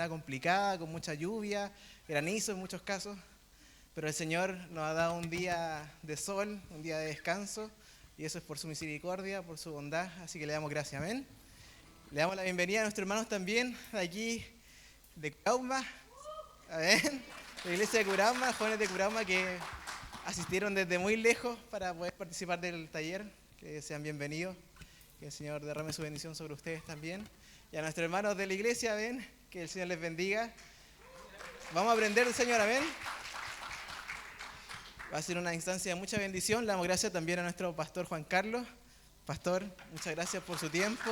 semana complicada, con mucha lluvia, granizo en muchos casos, pero el Señor nos ha dado un día de sol, un día de descanso, y eso es por su misericordia, por su bondad, así que le damos gracias, amén. Le damos la bienvenida a nuestros hermanos también de aquí, de Curauma, amén, de la iglesia de Curauma, jóvenes de Curauma que asistieron desde muy lejos para poder participar del taller, que sean bienvenidos, que el Señor derrame su bendición sobre ustedes también. Y a nuestros hermanos de la iglesia, amén, que el Señor les bendiga. Vamos a aprender del Señor, amén. Va a ser una instancia de mucha bendición. Le damos gracias también a nuestro pastor Juan Carlos. Pastor, muchas gracias por su tiempo,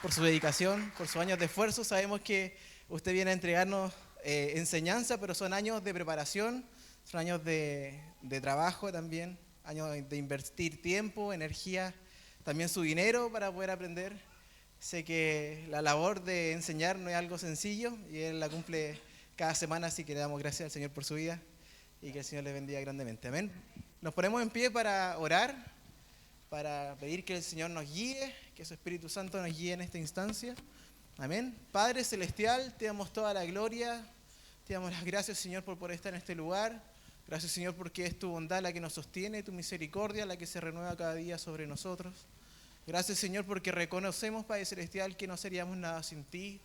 por su dedicación, por sus años de esfuerzo. Sabemos que usted viene a entregarnos enseñanza, pero son años de preparación, son años de trabajo también, años de invertir tiempo, energía, también su dinero para poder aprender. Sé que la labor de enseñar no es algo sencillo y Él la cumple cada semana, así que le damos gracias al Señor por su vida y que el Señor le bendiga grandemente. Amén. Nos ponemos en pie para orar, para pedir que el Señor nos guíe, que su Espíritu Santo nos guíe en esta instancia. Amén. Padre Celestial, te damos toda la gloria, te damos las gracias, Señor, por poder estar en este lugar. Gracias, Señor, porque es tu bondad la que nos sostiene, tu misericordia la que se renueva cada día sobre nosotros. Gracias, Señor, porque reconocemos, Padre Celestial, que no seríamos nada sin ti,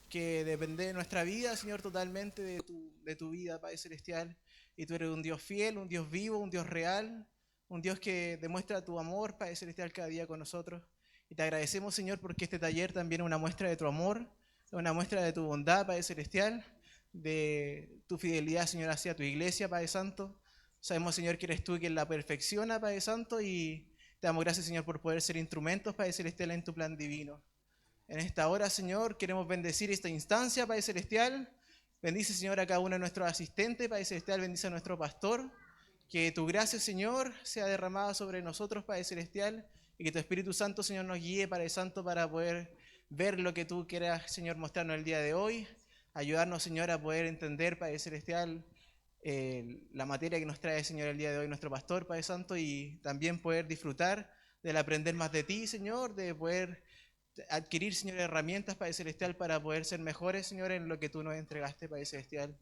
que depende de nuestra vida, Señor, totalmente de tu vida, Padre Celestial. Y tú eres un Dios fiel, un Dios vivo, un Dios real, un Dios que demuestra tu amor, Padre Celestial, cada día con nosotros. Y te agradecemos, Señor, porque este taller también es una muestra de tu amor, una muestra de tu bondad, Padre Celestial, de tu fidelidad, Señor, hacia tu iglesia, Padre Santo. Sabemos, Señor, que eres tú quien la perfecciona, Padre Santo, y te damos gracias, Señor, por poder ser instrumentos, Padre Celestial, en tu plan divino. En esta hora, Señor, queremos bendecir esta instancia, Padre Celestial. Bendice, Señor, a cada uno de nuestros asistentes, Padre Celestial, bendice a nuestro pastor. Que tu gracia, Señor, sea derramada sobre nosotros, Padre Celestial, y que tu Espíritu Santo, Señor, nos guíe, Padre Santo, para poder ver lo que tú quieras, Señor, mostrarnos el día de hoy. Ayudarnos, Señor, a poder entender, Padre Celestial, la materia que nos trae, Señor, el día de hoy nuestro pastor, Padre Santo, y también poder disfrutar del aprender más de ti, Señor, de poder adquirir, Señor, herramientas, Padre Celestial, para poder ser mejores, Señor, en lo que tú nos entregaste, Padre Celestial.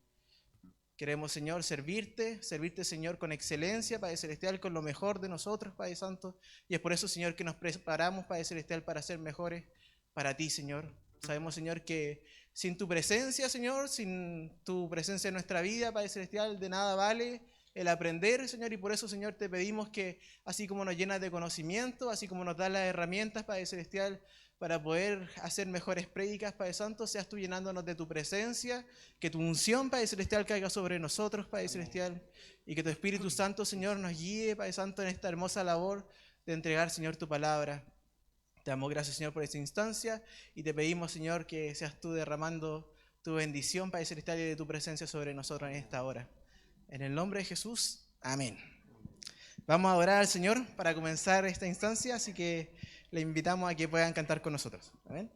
Queremos, Señor, servirte, Señor, con excelencia, Padre Celestial, con lo mejor de nosotros, Padre Santo, y es por eso, Señor, que nos preparamos, Padre Celestial, para ser mejores para ti, Señor. Sabemos, Señor, que sin tu presencia, Señor, sin tu presencia en nuestra vida, Padre Celestial, de nada vale el aprender, Señor, y por eso, Señor, te pedimos que así como nos llenas de conocimiento, así como nos das las herramientas, Padre Celestial, para poder hacer mejores prédicas, Padre Santo, seas tú llenándonos de tu presencia, que tu unción, Padre Celestial, caiga sobre nosotros, Padre Celestial, y que tu Espíritu Santo, Señor, nos guíe, Padre Santo, en esta hermosa labor de entregar, Señor, tu palabra. Te damos gracias, Señor, por esta instancia y te pedimos, Señor, que seas tú derramando tu bendición, Padre Celestial, y de tu presencia sobre nosotros en esta hora. En el nombre de Jesús, amén. Vamos a orar al Señor para comenzar esta instancia, así que le invitamos a que puedan cantar con nosotros. Amén.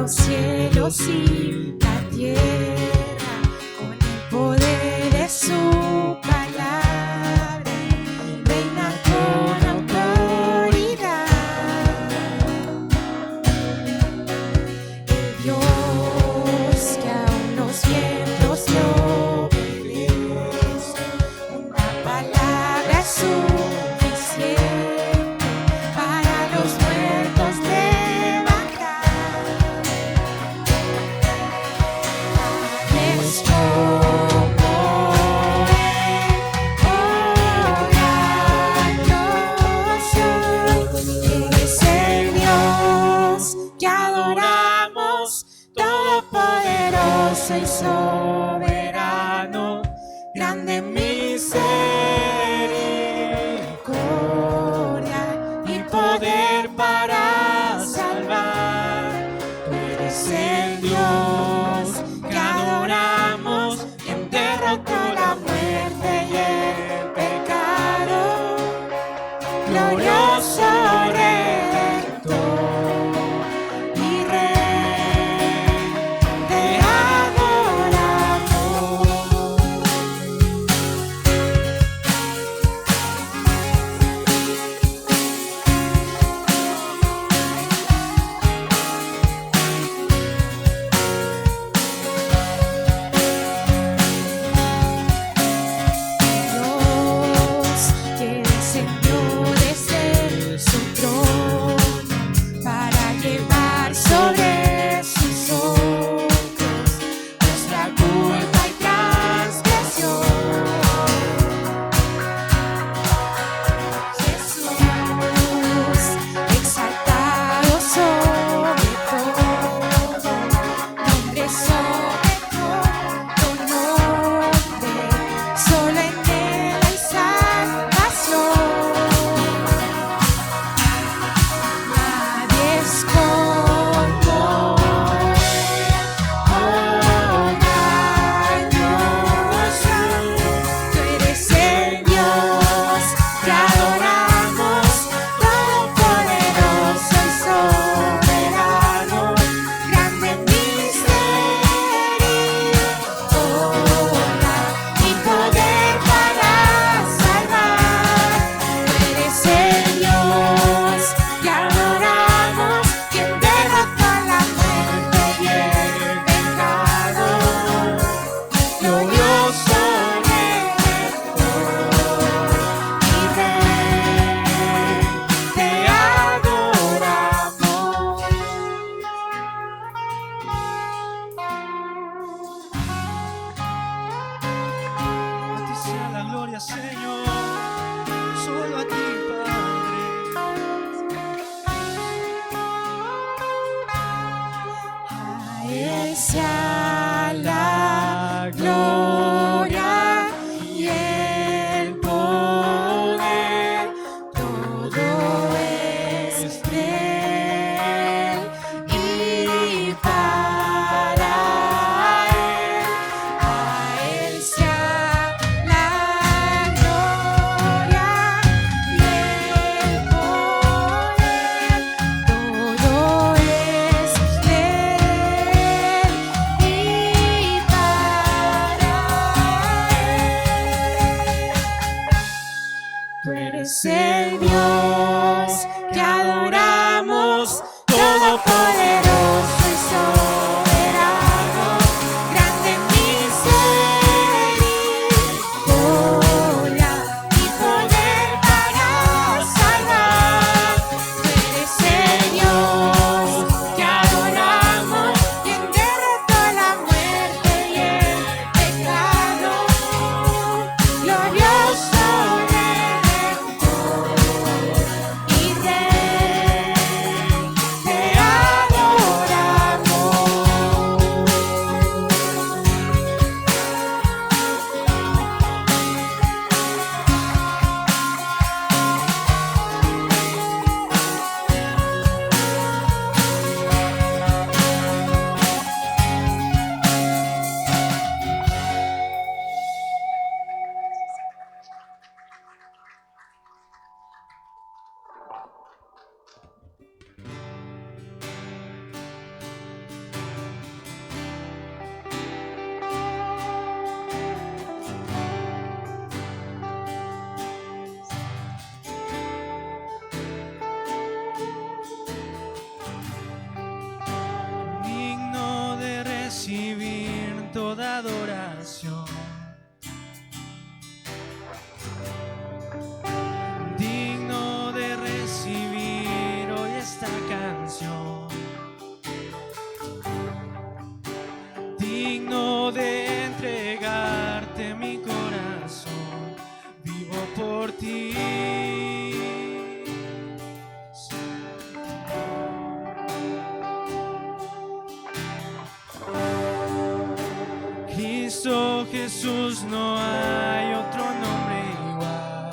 Cielos y la tierra con el poder de su palabra, reina con autoridad. El Dios que aún los cielos le obedece, una palabra es suficiente para los muertos levantar. Nuestro y soberano, grande en misericordia y poder para salvar. Tú eres el Dios que adoramos, quien derrotó la muerte y el pecado, glorioso Redentor y Rey, te adoramos. Dios que descendió desde su trono para llevar sobre sus hombros nuestra culpa y transgresión. Jesús, exaltado sobre todo, nombre sobre todo nombre, solo en él hay salvación. Nadie es como él, tú eres el Dios que adoramos, todopoderoso y soberano, grande en misericordia y poder para salvar. Tú eres el Dios que adoramos, quien derrotó la muerte y el pecado, glorioso Redentor y Rey, te adoramos. A ti sea la gloria, Señor, solo a ti, Padre. A él sea la gloria y el poder, todo es de él y para él. A él sea la gloria y el poder, todo es de él y para él. Tú eres el Dios que adoramos, todopoderoso y soberano, grande en misericordia y poder para salvar. Tú eres el Dios que adoramos, quien derrotó la muerte y el pecado, glorioso Redentor y Rey, te adoramos. Digno de recibir toda adoración, digno de recibir hoy esta canción, digno de entregarte mi corazón, vivo por ti. Cristo Jesús, no hay otro nombre igual.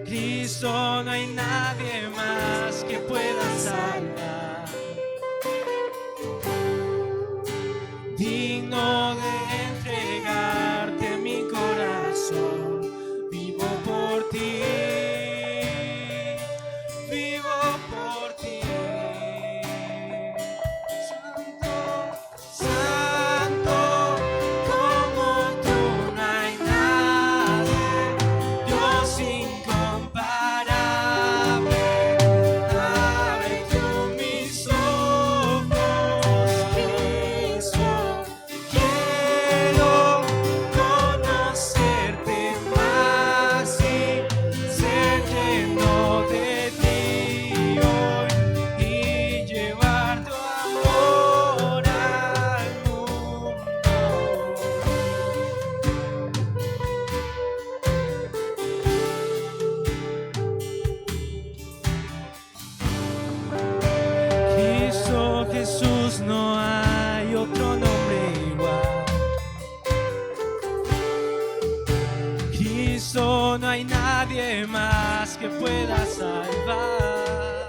Cristo, no hay nadie más que pueda salvar. Digno de entregarte mi corazón, vivo por ti, vivo por ti. Santo, santo, como tú no hay nadie, Dios incomparable. Abre tú mis ojos, Cristo. Quiero conocerte más y ser lleno de ti hoy y llevar tu amor al mundo. Cristo Jesús, no hay otro nombre igual. Cristo, no hay nadie más que pueda salvar.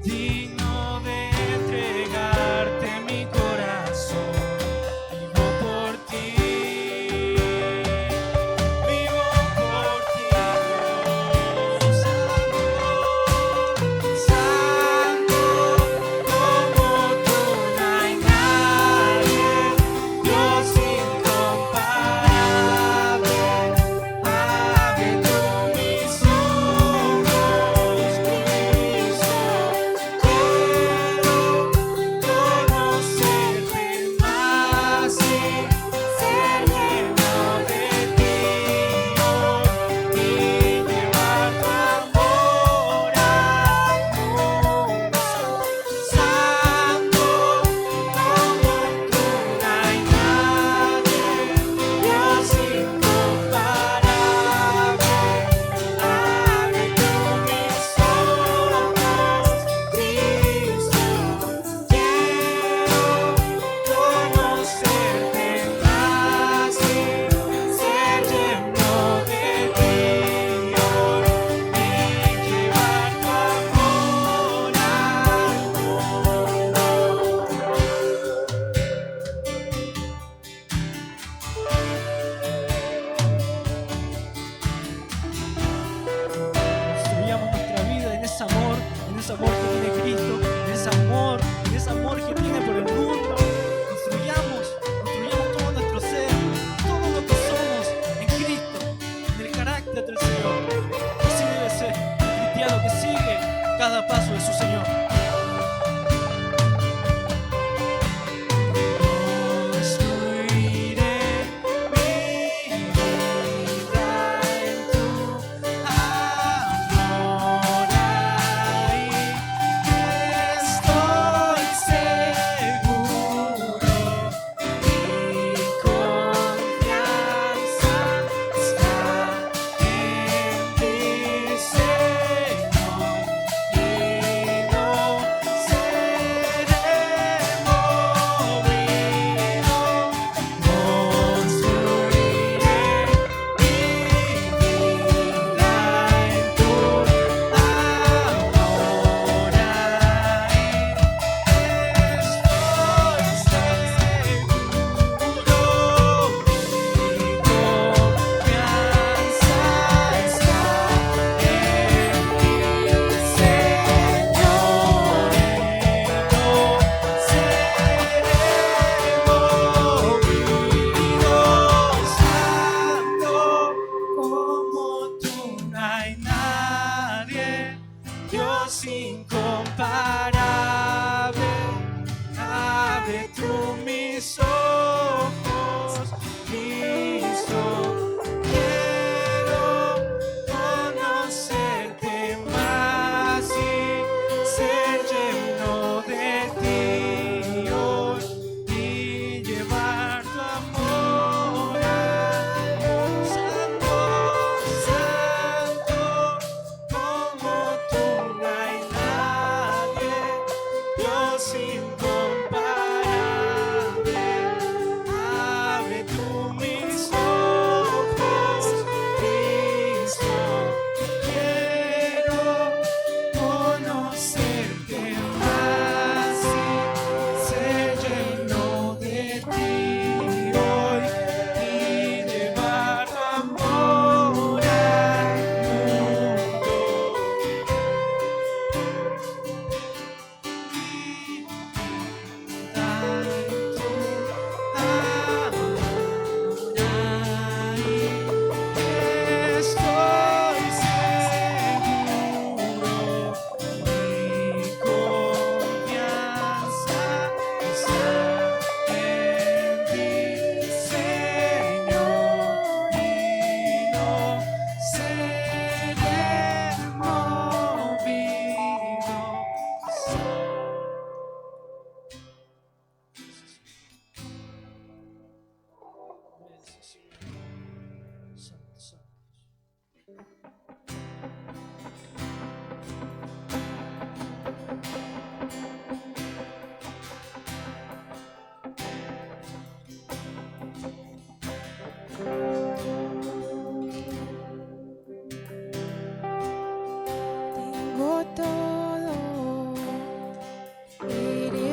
Digno de entregarte mi corazón, vivo por ti, vivo por ti. Santo, santo, como tú no hay nadie, Dios incomparable. Abre tú mis ojos, Cristo. Quiero conocerte más y ser lleno de ti hoy y llevar tu amor al mundo. Santo, como tú no hay nadie, Dios incomparable. Abre tú mis ojos, Cristo. Quiero conocerte más y ser lleno de ti hoy y llevar tu amor al Construyamos nuestra vida en ese amor que tiene Cristo, en ese amor que tiene por el mundo. Construyamos todo nuestro ser, todo lo que somos en Cristo, en el carácter del Señor. Así debe ser un cristiano que sigue cada paso de su Señor. Construiré mi vida en tu amor, ahí estoy seguro. Mi confianza está en ti, Señor, y no seré movido. Construiré mi vida en tu amor, ahí estoy seguro. Mi confianza está en ti, Señor, y no seré movido. Santo, como tú no hay nadie, Dios incomparable. Abre tú mis ojos, Cristo. Quiero conocerte más y ser lleno de ti hoy y llevar tu amor al mundo. Santo, santo, como tú no hay nadie,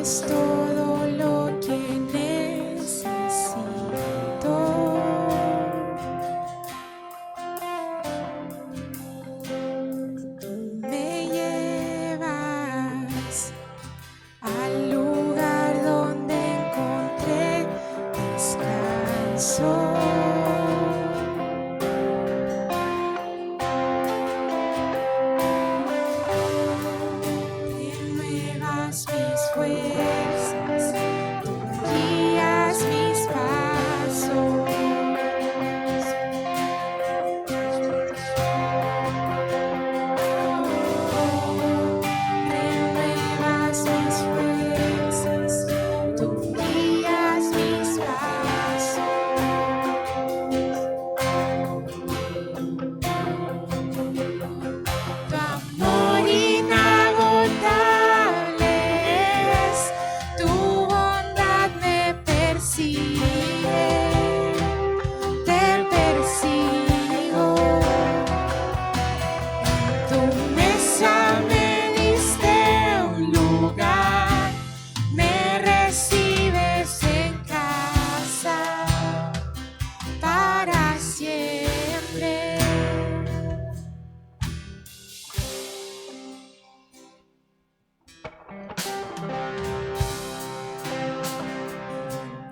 eres todo lo que necesito. Tú me llevas al lugar donde encontré descanso. Renuevas mis fuerzas, tú guías mis pasos. Renuevas mis fuerzas, tú guías mis pasos. Tu amor inagotable es, tu bondad me persigue, te persigo. En tu mesa me diste un lugar, me recibes en casa para siempre.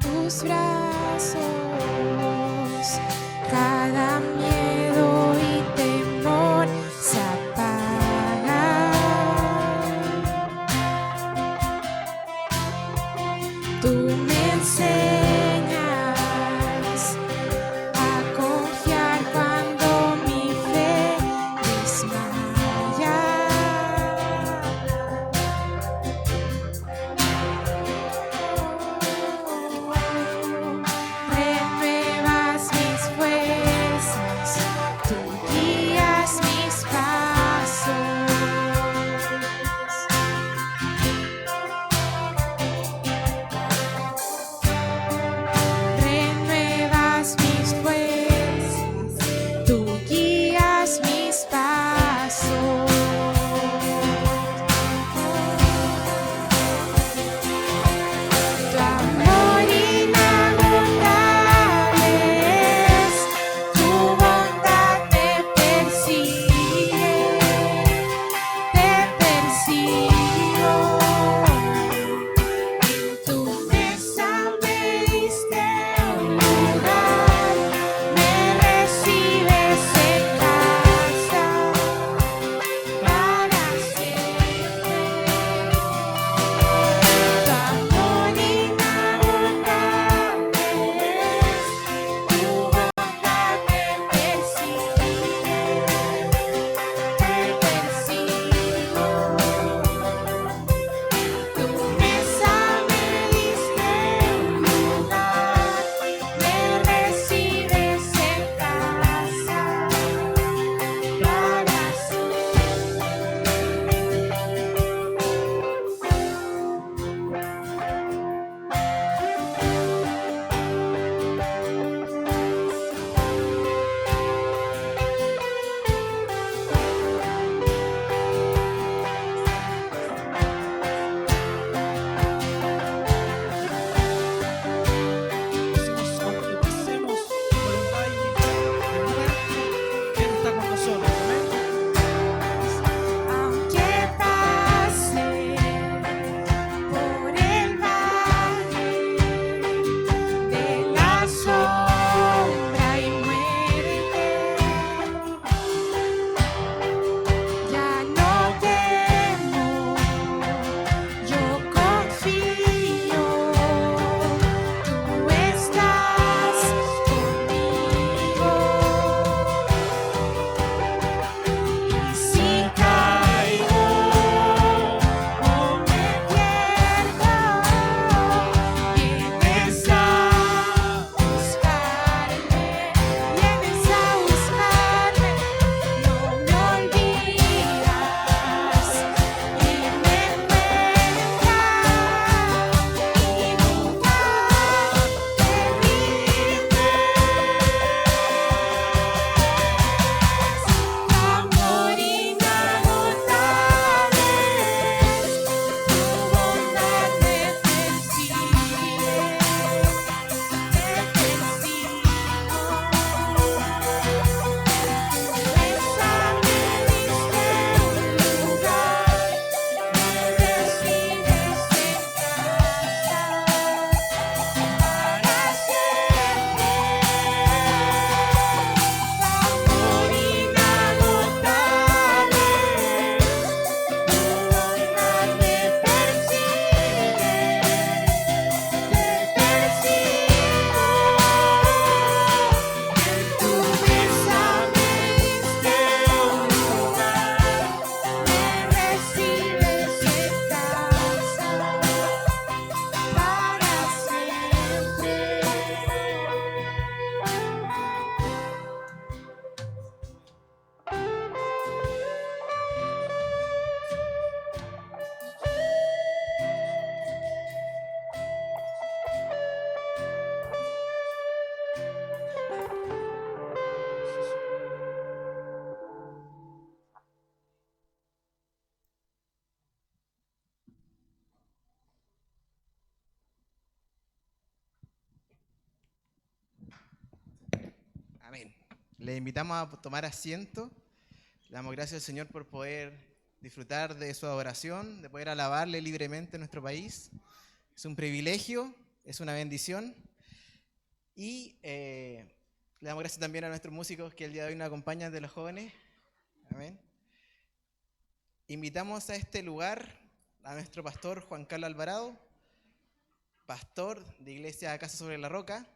Tus brazos, cada miedo y temor se apaga. Tú me enseñas a confiar cuando mi fe desmaya. Le invitamos a tomar asiento. Le damos gracias al Señor por poder disfrutar de su adoración, de poder alabarle libremente en nuestro país. Es un privilegio, es una bendición. Y le damos gracias también a nuestros músicos que el día de hoy nos acompañan, de los jóvenes. Amén. Invitamos a este lugar a nuestro pastor Juan Carlos Alvarado, pastor de Iglesia Casa sobre la Roca,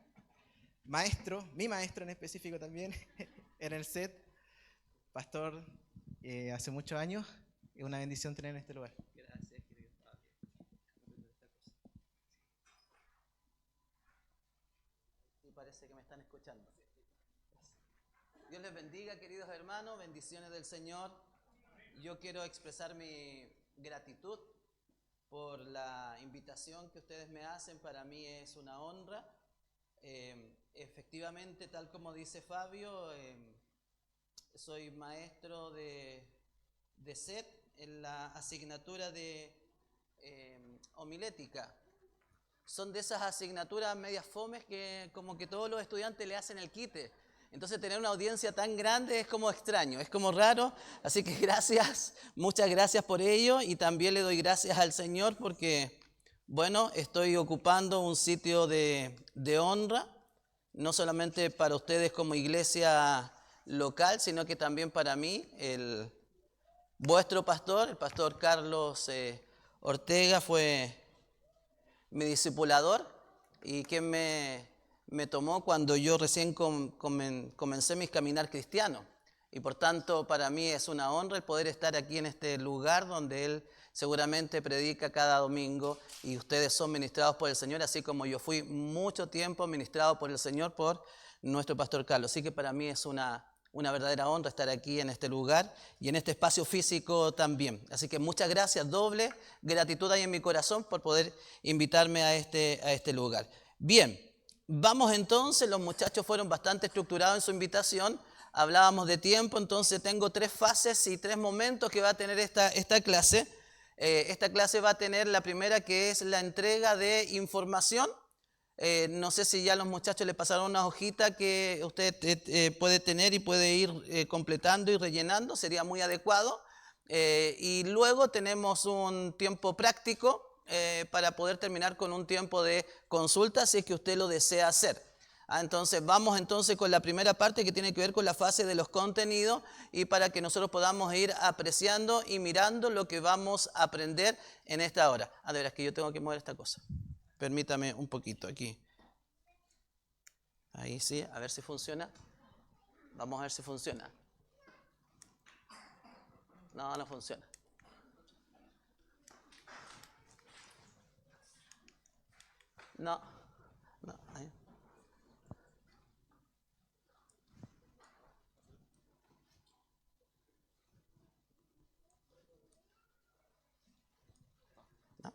maestro, mi maestro en específico también, en el set, pastor hace muchos años. Es una bendición tener en este lugar. Gracias, querido Fabio. Y parece que me están escuchando. Dios les bendiga, queridos hermanos, bendiciones del Señor. Yo quiero expresar mi gratitud por la invitación que ustedes me hacen. Para mí es una honra. Efectivamente, tal como dice Fabio, soy maestro de SET en la asignatura de homilética. Son de esas asignaturas medias fomes que como que todos los estudiantes le hacen el quite. Entonces tener una audiencia tan grande es como extraño, es como raro. Así que gracias, muchas gracias por ello, y también le doy gracias al Señor porque, bueno, estoy ocupando un sitio de honra, no solamente para ustedes como iglesia local, sino que también para mí. Vuestro pastor, el pastor Carlos Ortega, fue mi discipulador y quien me tomó cuando yo recién comencé mi caminar cristiano. Y por tanto, para mí es una honra el poder estar aquí en este lugar donde él seguramente predica cada domingo y ustedes son ministrados por el Señor, así como yo fui mucho tiempo ministrado por el Señor por nuestro pastor Carlos. Así que para mí es una verdadera honra estar aquí en este lugar y en este espacio físico también. Así que muchas gracias, doble gratitud hay en mi corazón por poder invitarme a este lugar. Bien, vamos entonces, los muchachos fueron bastante estructurados en su invitación, hablábamos de tiempo, entonces tengo 3 fases y 3 momentos que va a tener esta clase. Esta clase va a tener la primera, que es la entrega de información. No sé si ya los muchachos le pasaron una hojita que usted puede tener y puede ir completando y rellenando, sería muy adecuado. Y luego tenemos un tiempo práctico para poder terminar con un tiempo de consulta si es que usted lo desea hacer. Entonces vamos entonces con la primera parte, que tiene que ver con la fase de los contenidos, y para que nosotros podamos ir apreciando y mirando lo que vamos a aprender en esta hora. A ver, es que yo tengo que mover esta cosa. Permítame un poquito aquí. Ahí sí, a ver si funciona. Vamos a ver si funciona. No, no funciona. No, ahí. No,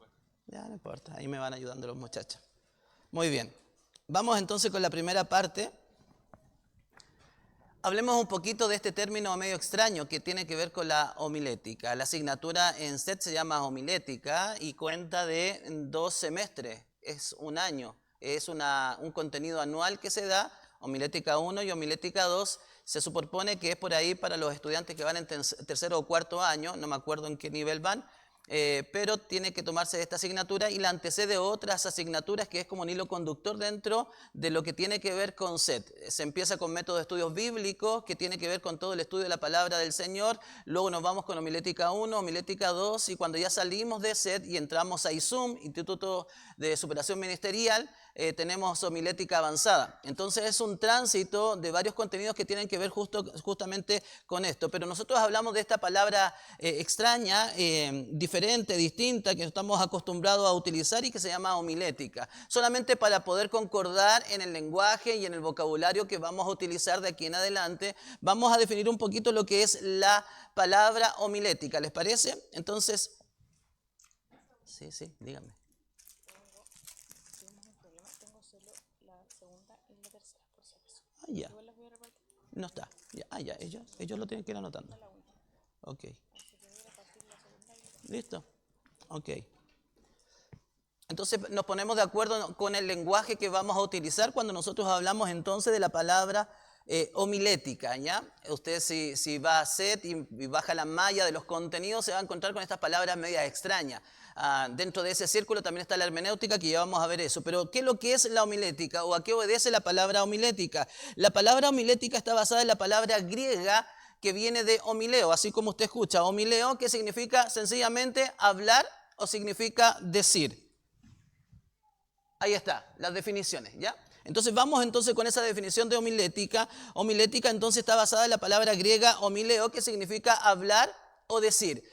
ya no importa, ahí me van ayudando los muchachos. Muy bien, vamos entonces con la primera parte. Hablemos un poquito de este término medio extraño que tiene que ver con la homilética. La asignatura en SET se llama homilética y cuenta de 2 semestres, es un año. Es un contenido anual que se da, homilética 1 y homilética 2. Se supone que es por ahí para los estudiantes que van en tercero o cuarto año, no me acuerdo en qué nivel van, pero tiene que tomarse esta asignatura y la antecede otras asignaturas que es como un hilo conductor dentro de lo que tiene que ver con SET. Se empieza con método de estudios bíblicos, que tiene que ver con todo el estudio de la palabra del Señor. Luego nos vamos con homilética 1, homilética 2, y cuando ya salimos de SET y entramos a ISUM, Instituto de Superación Ministerial, tenemos homilética avanzada. Entonces es un tránsito de varios contenidos que tienen que ver justamente con esto. Pero nosotros hablamos de esta palabra extraña, diferente, distinta, que estamos acostumbrados a utilizar y que se llama homilética. Solamente para poder concordar en el lenguaje y en el vocabulario que vamos a utilizar de aquí en adelante, vamos a definir un poquito lo que es la palabra homilética. ¿Les parece? Entonces, sí, díganme. Ya. No está. Ya, ellos lo tienen que ir anotando. Ok. ¿Listo? Ok. Entonces nos ponemos de acuerdo con el lenguaje que vamos a utilizar cuando nosotros hablamos entonces de la palabra homilética, ¿ya? Usted si va a SET y baja la malla de los contenidos, se va a encontrar con estas palabras medias extrañas. Dentro de ese círculo también está la hermenéutica, que ya vamos a ver eso. Pero, ¿qué es lo que es la homilética o a qué obedece la palabra homilética? La palabra homilética está basada en la palabra griega que viene de homileo, así como usted escucha, homileo, que significa sencillamente hablar o significa decir. Ahí está, las definiciones, ¿ya? Entonces vamos entonces con esa definición de homilética. Homilética entonces está basada en la palabra griega homileo, que significa hablar o decir.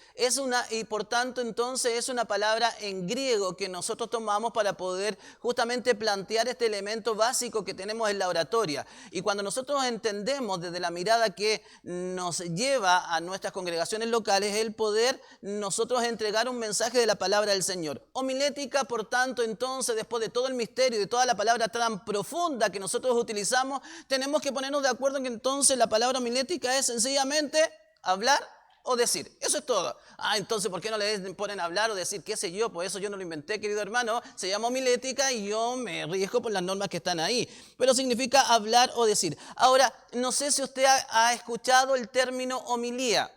Y por tanto entonces es una palabra en griego que nosotros tomamos para poder justamente plantear este elemento básico que tenemos en la oratoria. Y cuando nosotros entendemos desde la mirada que nos lleva a nuestras congregaciones locales el poder nosotros entregar un mensaje de la palabra del Señor. Homilética, por tanto, entonces, después de todo el misterio y de toda la palabra tan profunda que nosotros utilizamos, tenemos que ponernos de acuerdo en que entonces la palabra homilética es sencillamente hablar o decir. Eso es todo. Entonces, ¿por qué no le ponen a hablar o decir? ¿Qué sé yo? Pues eso yo no lo inventé, querido hermano. Se llama homilética y yo me rijo por las normas que están ahí. Pero significa hablar o decir. Ahora, no sé si usted ha escuchado el término homilía.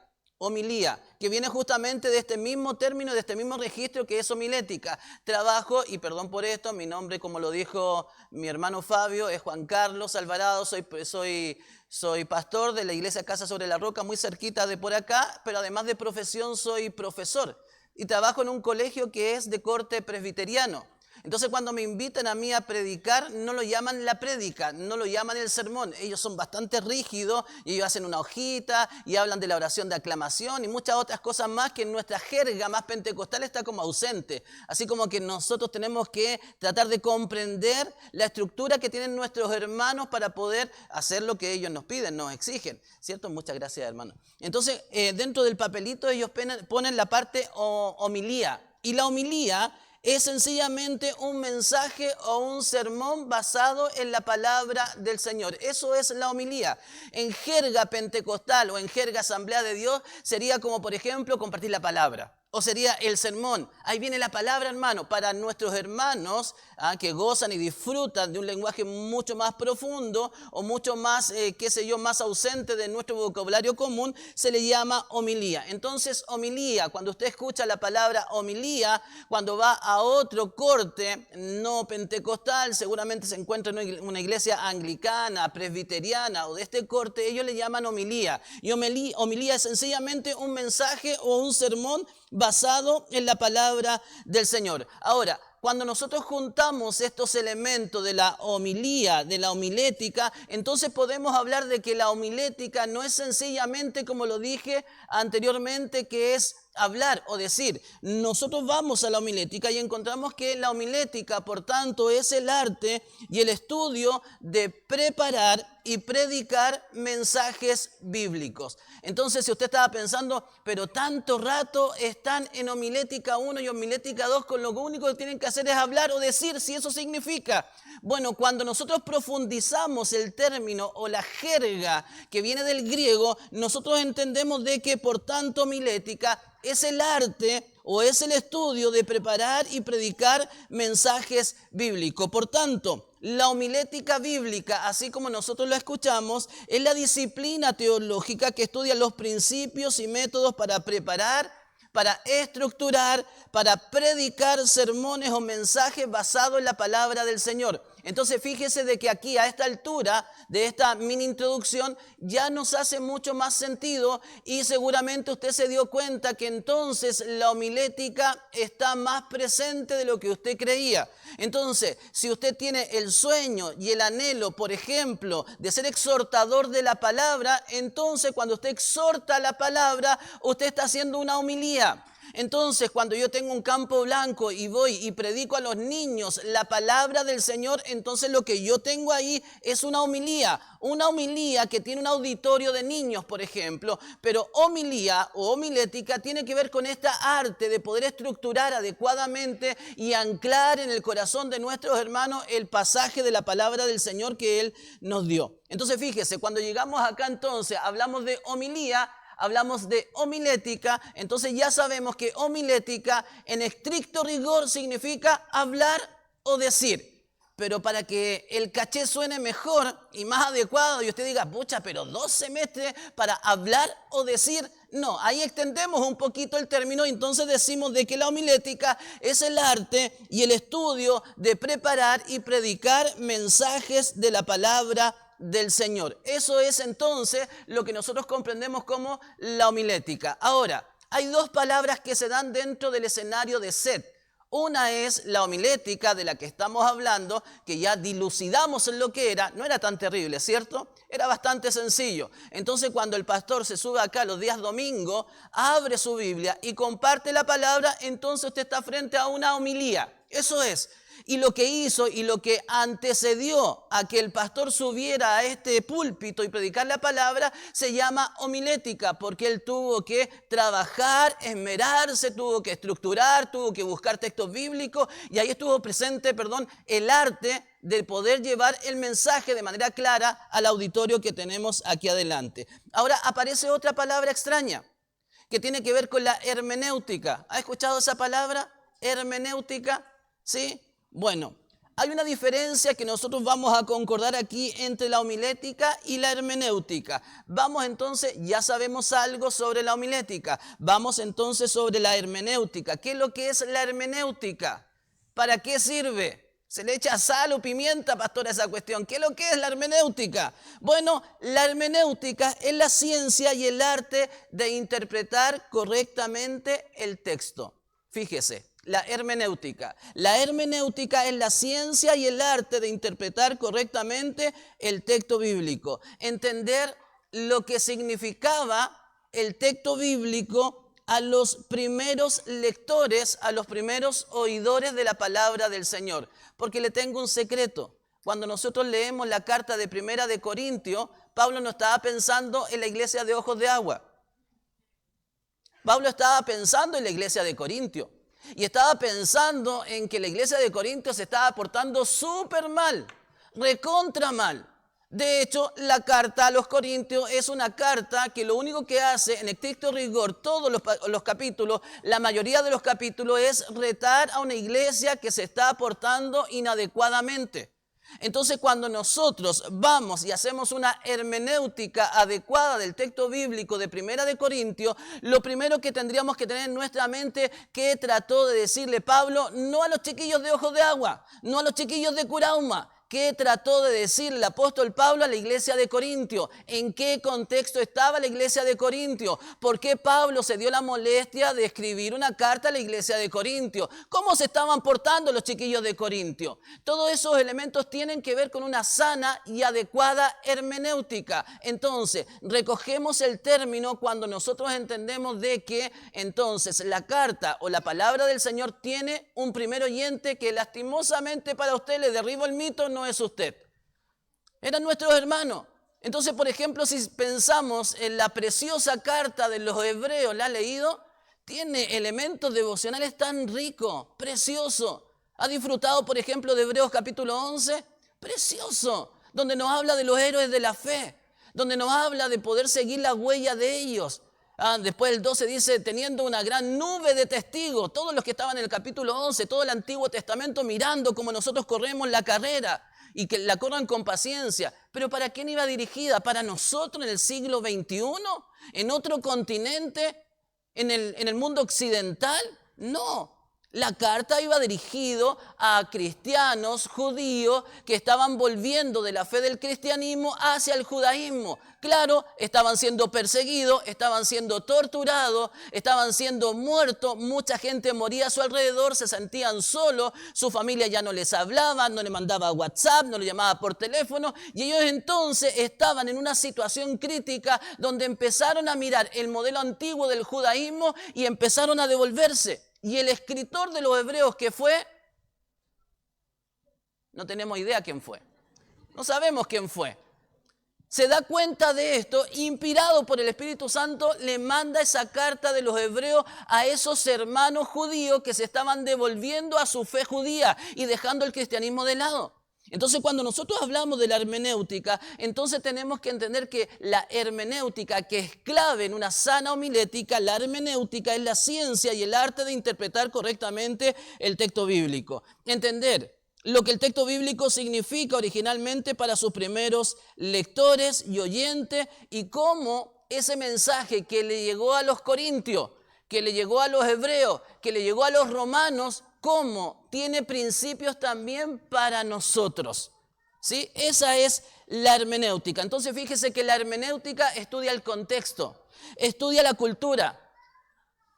Homilía, que viene justamente de este mismo término, de este mismo registro que es homilética. Trabajo, y perdón por esto, mi nombre, como lo dijo mi hermano Fabio, es Juan Carlos Alvarado, soy pastor de la iglesia Casa sobre la Roca, muy cerquita de por acá, pero además de profesión soy profesor y trabajo en un colegio que es de corte presbiteriano. Entonces cuando me invitan a mí a predicar, no lo llaman la prédica, no lo llaman el sermón. Ellos son bastante rígidos y ellos hacen una hojita y hablan de la oración de aclamación y muchas otras cosas más que en nuestra jerga más pentecostal está como ausente. Así como que nosotros tenemos que tratar de comprender la estructura que tienen nuestros hermanos para poder hacer lo que ellos nos piden, nos exigen. ¿Cierto? Muchas gracias, hermano. Entonces, dentro del papelito ellos ponen la parte homilía. Y la homilía es sencillamente un mensaje o un sermón basado en la palabra del Señor. Eso es la homilía. En jerga pentecostal o en jerga asamblea de Dios sería como, por ejemplo, compartir la palabra. O sería el sermón. Ahí viene la palabra, hermano. Para nuestros hermanos que gozan y disfrutan de un lenguaje mucho más profundo o mucho más, más ausente de nuestro vocabulario común, se le llama homilía. Entonces, homilía, cuando usted escucha la palabra homilía, cuando va a otro corte no pentecostal, seguramente se encuentra en una iglesia anglicana, presbiteriana o de este corte, ellos le llaman homilía. Y homilía es sencillamente un mensaje o un sermón basado en la palabra del Señor. Ahora, cuando nosotros juntamos estos elementos de la homilía, de la homilética, entonces podemos hablar de que la homilética no es sencillamente, como lo dije anteriormente, que es hablar o decir. Nosotros vamos a la homilética y encontramos que la homilética, por tanto, es el arte y el estudio de preparar y predicar mensajes bíblicos. Entonces, si usted estaba pensando, pero tanto rato están en homilética 1 y homilética 2, con lo único que tienen que hacer es hablar o decir, si eso significa. Bueno, cuando nosotros profundizamos el término o la jerga que viene del griego, nosotros entendemos de que, por tanto, homilética es el arte o es el estudio de preparar y predicar mensajes bíblicos. Por tanto, la homilética bíblica, así como nosotros la escuchamos, es la disciplina teológica que estudia los principios y métodos para preparar, para estructurar, para predicar sermones o mensajes basados en la palabra del Señor. Entonces fíjese de que aquí a esta altura de esta mini introducción ya nos hace mucho más sentido y seguramente usted se dio cuenta que entonces la homilética está más presente de lo que usted creía. Entonces, si usted tiene el sueño y el anhelo, por ejemplo, de ser exhortador de la palabra, entonces cuando usted exhorta la palabra, usted está haciendo una homilía. Entonces, cuando yo tengo un campo blanco y voy y predico a los niños la palabra del Señor, entonces lo que yo tengo ahí es una homilía que tiene un auditorio de niños, por ejemplo, pero homilía o homilética tiene que ver con esta arte de poder estructurar adecuadamente y anclar en el corazón de nuestros hermanos el pasaje de la palabra del Señor que Él nos dio. Entonces, fíjese, cuando llegamos acá entonces hablamos de homilía, hablamos de homilética, entonces ya sabemos que homilética en estricto rigor significa hablar o decir. pero para que el caché suene mejor y más adecuado y usted diga, pucha, pero 2 semestres para hablar o decir, no, ahí extendemos un poquito el término y entonces decimos de que la homilética es el arte y el estudio de preparar y predicar mensajes de la palabra del Señor. Eso es entonces lo que nosotros comprendemos como la homilética. Ahora, hay 2 palabras que se dan dentro del escenario de sed. Una es la homilética de la que estamos hablando, que ya dilucidamos en lo que era. No era tan terrible, ¿cierto? Era bastante sencillo. Entonces, cuando el pastor se sube acá los días domingo, abre su Biblia y comparte la palabra, entonces usted está frente a una homilía. Eso es. Y lo que hizo y lo que antecedió a que el pastor subiera a este púlpito y predicar la palabra se llama homilética, porque él tuvo que trabajar, esmerarse, tuvo que estructurar, tuvo que buscar textos bíblicos y ahí estuvo presente, el arte de poder llevar el mensaje de manera clara al auditorio que tenemos aquí adelante. Ahora aparece otra palabra extraña que tiene que ver con la hermenéutica. ¿Ha escuchado esa palabra? Hermenéutica, ¿sí? Bueno, hay una diferencia que nosotros vamos a concordar aquí entre la homilética y la hermenéutica. Vamos entonces, ya sabemos algo sobre la homilética. Vamos entonces sobre la hermenéutica. ¿Qué es lo que es la hermenéutica? ¿Para qué sirve? ¿Se le echa sal o pimienta, pastor, a esa cuestión? ¿Qué es lo que es la hermenéutica? Bueno, la hermenéutica es la ciencia y el arte de interpretar correctamente el texto. Fíjese. La hermenéutica. La hermenéutica es la ciencia y el arte de interpretar correctamente el texto bíblico. Entender lo que significaba el texto bíblico a los primeros lectores, a los primeros oidores de la palabra del Señor. Porque le tengo un secreto. Cuando nosotros leemos la carta de Primera de Corintios, Pablo no estaba pensando en la iglesia de Ojos de Agua. Pablo estaba pensando en la iglesia de Corintios. Y estaba pensando en que la iglesia de Corintios se estaba portando súper mal, recontra mal. De hecho, la carta a los Corintios es una carta que lo único que hace, en estricto rigor, todos los capítulos, la mayoría de los capítulos es retar a una iglesia que se está portando inadecuadamente. Entonces, cuando nosotros vamos y hacemos una hermenéutica adecuada del texto bíblico de Primera de Corintios, lo primero que tendríamos que tener en nuestra mente que trató de decirle Pablo, no a los chiquillos de Ojos de Agua, no a los chiquillos de Curauma, ¿qué trató de decir el apóstol Pablo a la iglesia de Corintios? ¿En qué contexto estaba la iglesia de Corintios? ¿Por qué Pablo se dio la molestia de escribir una carta a la iglesia de Corintios? ¿Cómo se estaban portando los chiquillos de Corintios? Todos esos elementos tienen que ver con una sana y adecuada hermenéutica. Entonces, recogemos el término cuando nosotros entendemos de que entonces la carta o la palabra del Señor tiene un primer oyente que lastimosamente para usted le derribo el mito, no es usted. Eran nuestros hermanos. Entonces, por ejemplo, si pensamos en la preciosa carta de los Hebreos, ¿la ha leído? Tiene elementos devocionales tan ricos, precioso. ¿Ha disfrutado, por ejemplo, de Hebreos capítulo 11? Precioso, donde nos habla de los héroes de la fe, donde nos habla de poder seguir la huella de ellos. Después el 12 dice, teniendo una gran nube de testigos, todos los que estaban en el capítulo 11, todo el Antiguo Testamento mirando cómo nosotros corremos la carrera y que la corran con paciencia. ¿Pero para quién iba dirigida? ¿Para nosotros en el siglo XXI? ¿En otro continente? ¿En el mundo occidental? No. La carta iba dirigido a cristianos judíos que estaban volviendo de la fe del cristianismo hacia el judaísmo. Claro, estaban siendo perseguidos, estaban siendo torturados, estaban siendo muertos, mucha gente moría a su alrededor, se sentían solos, su familia ya no les hablaba, no les mandaba WhatsApp, no les llamaba por teléfono, y ellos entonces estaban en una situación crítica donde empezaron a mirar el modelo antiguo del judaísmo y empezaron a devolverse. Y el escritor de los Hebreos que fue, no tenemos idea quién fue, no sabemos quién fue. Se da cuenta de esto, inspirado por el Espíritu Santo, le manda esa carta de los Hebreos a esos hermanos judíos que se estaban devolviendo a su fe judía y dejando el cristianismo de lado. Entonces, cuando nosotros hablamos de la hermenéutica, entonces tenemos que entender que la hermenéutica, que es clave en una sana homilética, la hermenéutica es la ciencia y el arte de interpretar correctamente el texto bíblico. Entender lo que el texto bíblico significa originalmente para sus primeros lectores y oyentes y cómo ese mensaje que le llegó a los corintios, que le llegó a los hebreos, que le llegó a los romanos, cómo tiene principios también para nosotros. ¿Sí? Esa es la hermenéutica. Entonces fíjese que la hermenéutica estudia el contexto, estudia la cultura,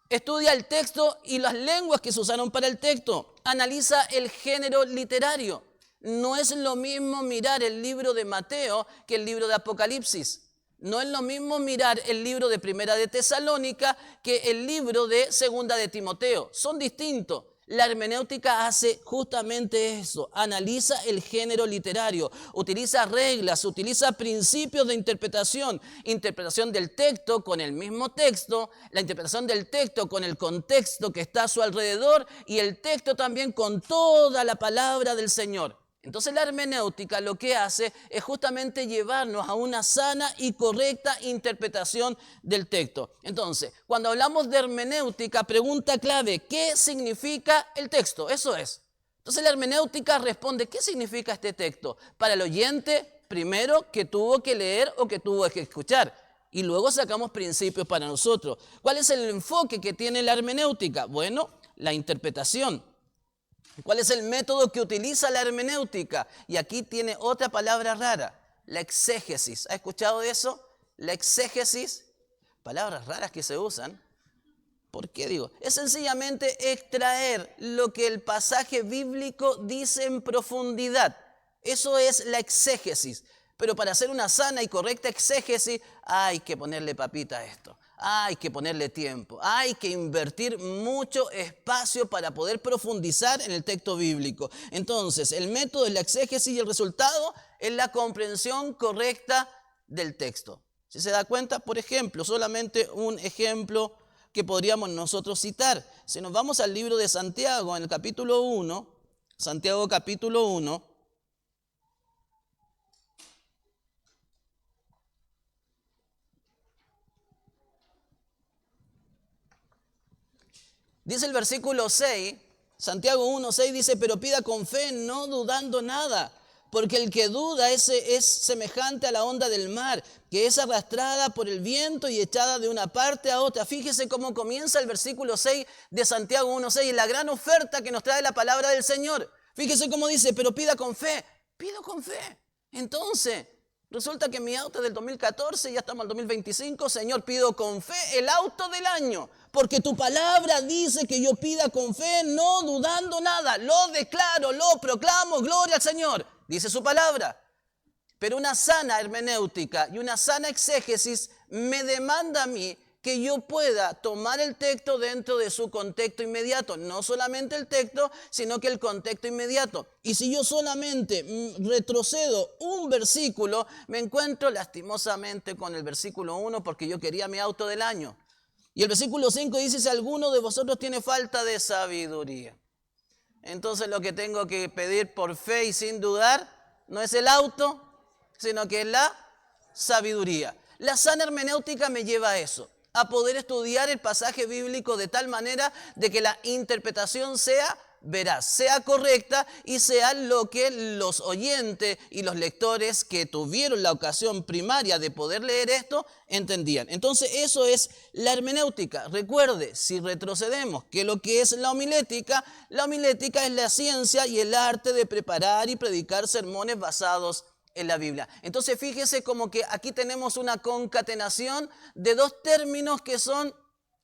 estudia el texto y las lenguas que se usaron para el texto, analiza el género literario. No es lo mismo mirar el libro de Mateo que el libro de Apocalipsis. No es lo mismo mirar el libro de Primera de Tesalónica que el libro de Segunda de Timoteo. Son distintos. La hermenéutica hace justamente eso, analiza el género literario, utiliza reglas, utiliza principios de interpretación del texto con el mismo texto, la interpretación del texto con el contexto que está a su alrededor y el texto también con toda la palabra del Señor. Entonces la hermenéutica lo que hace es justamente llevarnos a una sana y correcta interpretación del texto. Entonces, cuando hablamos de hermenéutica, pregunta clave, ¿qué significa el texto? Eso es. Entonces la hermenéutica responde, ¿qué significa este texto? Para el oyente, primero, que tuvo que leer o que tuvo que escuchar. Y luego sacamos principios para nosotros. ¿Cuál es el enfoque que tiene la hermenéutica? Bueno, la interpretación. ¿Cuál es el método que utiliza la hermenéutica? Y aquí tiene otra palabra rara, la exégesis. ¿Ha escuchado de eso? La exégesis, palabras raras que se usan. ¿Por qué digo? Es sencillamente extraer lo que el pasaje bíblico dice en profundidad. Eso es la exégesis. Pero para hacer una sana y correcta exégesis hay que ponerle papita a esto. Hay que ponerle tiempo, hay que invertir mucho espacio para poder profundizar en el texto bíblico. Entonces, el método es la exégesis y el resultado es la comprensión correcta del texto. Si se da cuenta, por ejemplo, solamente un ejemplo que podríamos nosotros citar. Si nos vamos al libro de Santiago, en el capítulo 1, Santiago capítulo 1, dice el versículo 6, Santiago 1:6 dice, pero pida con fe, no dudando nada, porque el que duda es semejante a la onda del mar, que es arrastrada por el viento y echada de una parte a otra. Fíjese cómo comienza el versículo 6 de Santiago 1:6, la gran oferta que nos trae la palabra del Señor. Fíjese cómo dice, pero pida con fe, pido con fe. Entonces, resulta que mi auto es del 2014, ya estamos al 2025, Señor, pido con fe el auto del año. Porque tu palabra dice que yo pida con fe, no dudando nada. Lo declaro, lo proclamo, gloria al Señor. Dice su palabra. Pero una sana hermenéutica y una sana exégesis me demanda a mí que yo pueda tomar el texto dentro de su contexto inmediato. No solamente el texto, sino que el contexto inmediato. Y si yo solamente retrocedo un versículo, me encuentro lastimosamente con el versículo 1 porque yo quería mi auto del año. Y el versículo 5 dice, si alguno de vosotros tiene falta de sabiduría. Entonces lo que tengo que pedir por fe y sin dudar no es el auto, sino que es la sabiduría. La sana hermenéutica me lleva a eso, a poder estudiar el pasaje bíblico de tal manera de que la interpretación sea veraz, sea correcta y sea lo que los oyentes y los lectores que tuvieron la ocasión primaria de poder leer esto entendían. Entonces eso es la hermenéutica. Recuerde, si retrocedemos, que lo que es la homilética es la ciencia y el arte de preparar y predicar sermones basados en la Biblia. Entonces fíjese como que aquí tenemos una concatenación de dos términos que son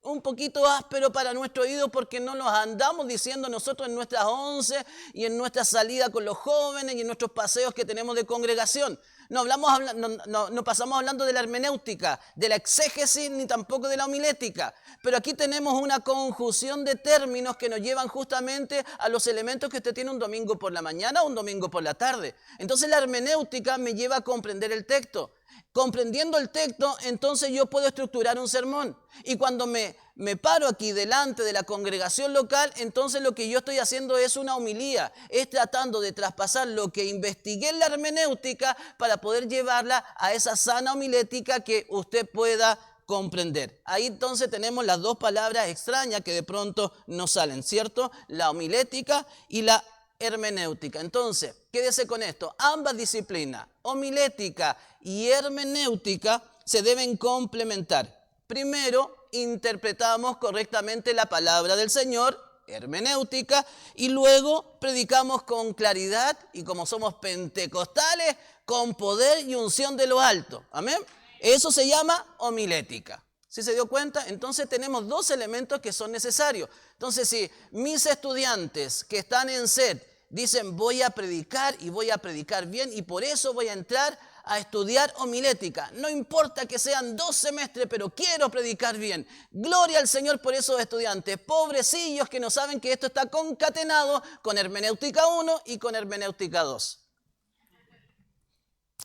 un poquito áspero para nuestro oído porque no nos andamos diciendo nosotros en nuestras 11 y en nuestra salida con los jóvenes y en nuestros paseos que tenemos de congregación. No pasamos hablando de la hermenéutica, de la exégesis ni tampoco de la homilética. Pero aquí tenemos una conjunción de términos que nos llevan justamente a los elementos que usted tiene un domingo por la mañana o un domingo por la tarde. Entonces la hermenéutica me lleva a comprender el texto. Comprendiendo el texto, entonces yo puedo estructurar un sermón. Y cuando me paro aquí delante de la congregación local, entonces lo que yo estoy haciendo es una homilía. Es tratando de traspasar lo que investigué en la hermenéutica para poder llevarla a esa sana homilética que usted pueda comprender. Ahí entonces tenemos las dos palabras extrañas que de pronto nos salen, ¿cierto? La homilética y la hermenéutica. Entonces, quédese con esto. Ambas disciplinas, homilética y hermenéutica, se deben complementar. Primero, interpretamos correctamente la palabra del Señor, hermenéutica, y luego predicamos con claridad y como somos pentecostales, con poder y unción de lo alto. Amén. Eso se llama homilética. ¿Sí se dio cuenta? Entonces tenemos dos elementos que son necesarios. Entonces, si mis estudiantes que están en SET dicen voy a predicar y voy a predicar bien y por eso voy a entrar a estudiar homilética. No importa que sean 2 semestres, pero quiero predicar bien. Gloria al Señor por esos estudiantes, pobrecillos que no saben que esto está concatenado con hermenéutica 1 y con hermenéutica 2.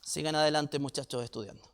Sigan adelante, muchachos, estudiando.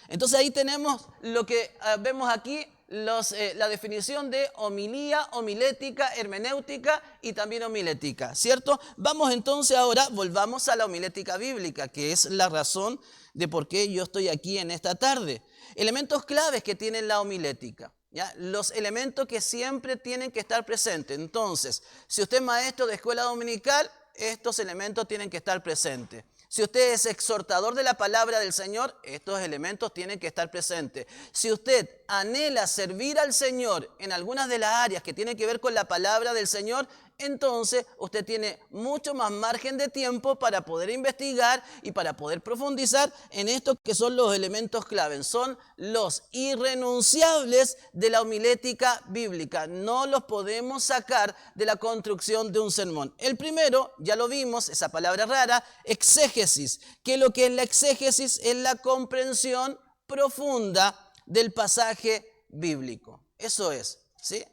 Entonces ahí tenemos lo que vemos aquí, la definición de homilía, homilética, hermenéutica y también homilética, ¿cierto? Vamos entonces ahora, volvamos a la homilética bíblica, que es la razón de por qué yo estoy aquí en esta tarde. Elementos claves que tiene la homilética, ¿ya? Los elementos que siempre tienen que estar presentes. Entonces, si usted es maestro de escuela dominical, estos elementos tienen que estar presentes. Si usted es exhortador de la palabra del Señor, estos elementos tienen que estar presentes. Si usted anhela servir al Señor en algunas de las áreas que tienen que ver con la palabra del Señor, entonces usted tiene mucho más margen de tiempo para poder investigar y para poder profundizar en estos que son los elementos claves. Son los irrenunciables de la homilética bíblica. No los podemos sacar de la construcción de un sermón. El primero, ya lo vimos, esa palabra rara, exégesis. Que lo que es la exégesis es la comprensión profunda del pasaje bíblico. Eso es, ¿sí?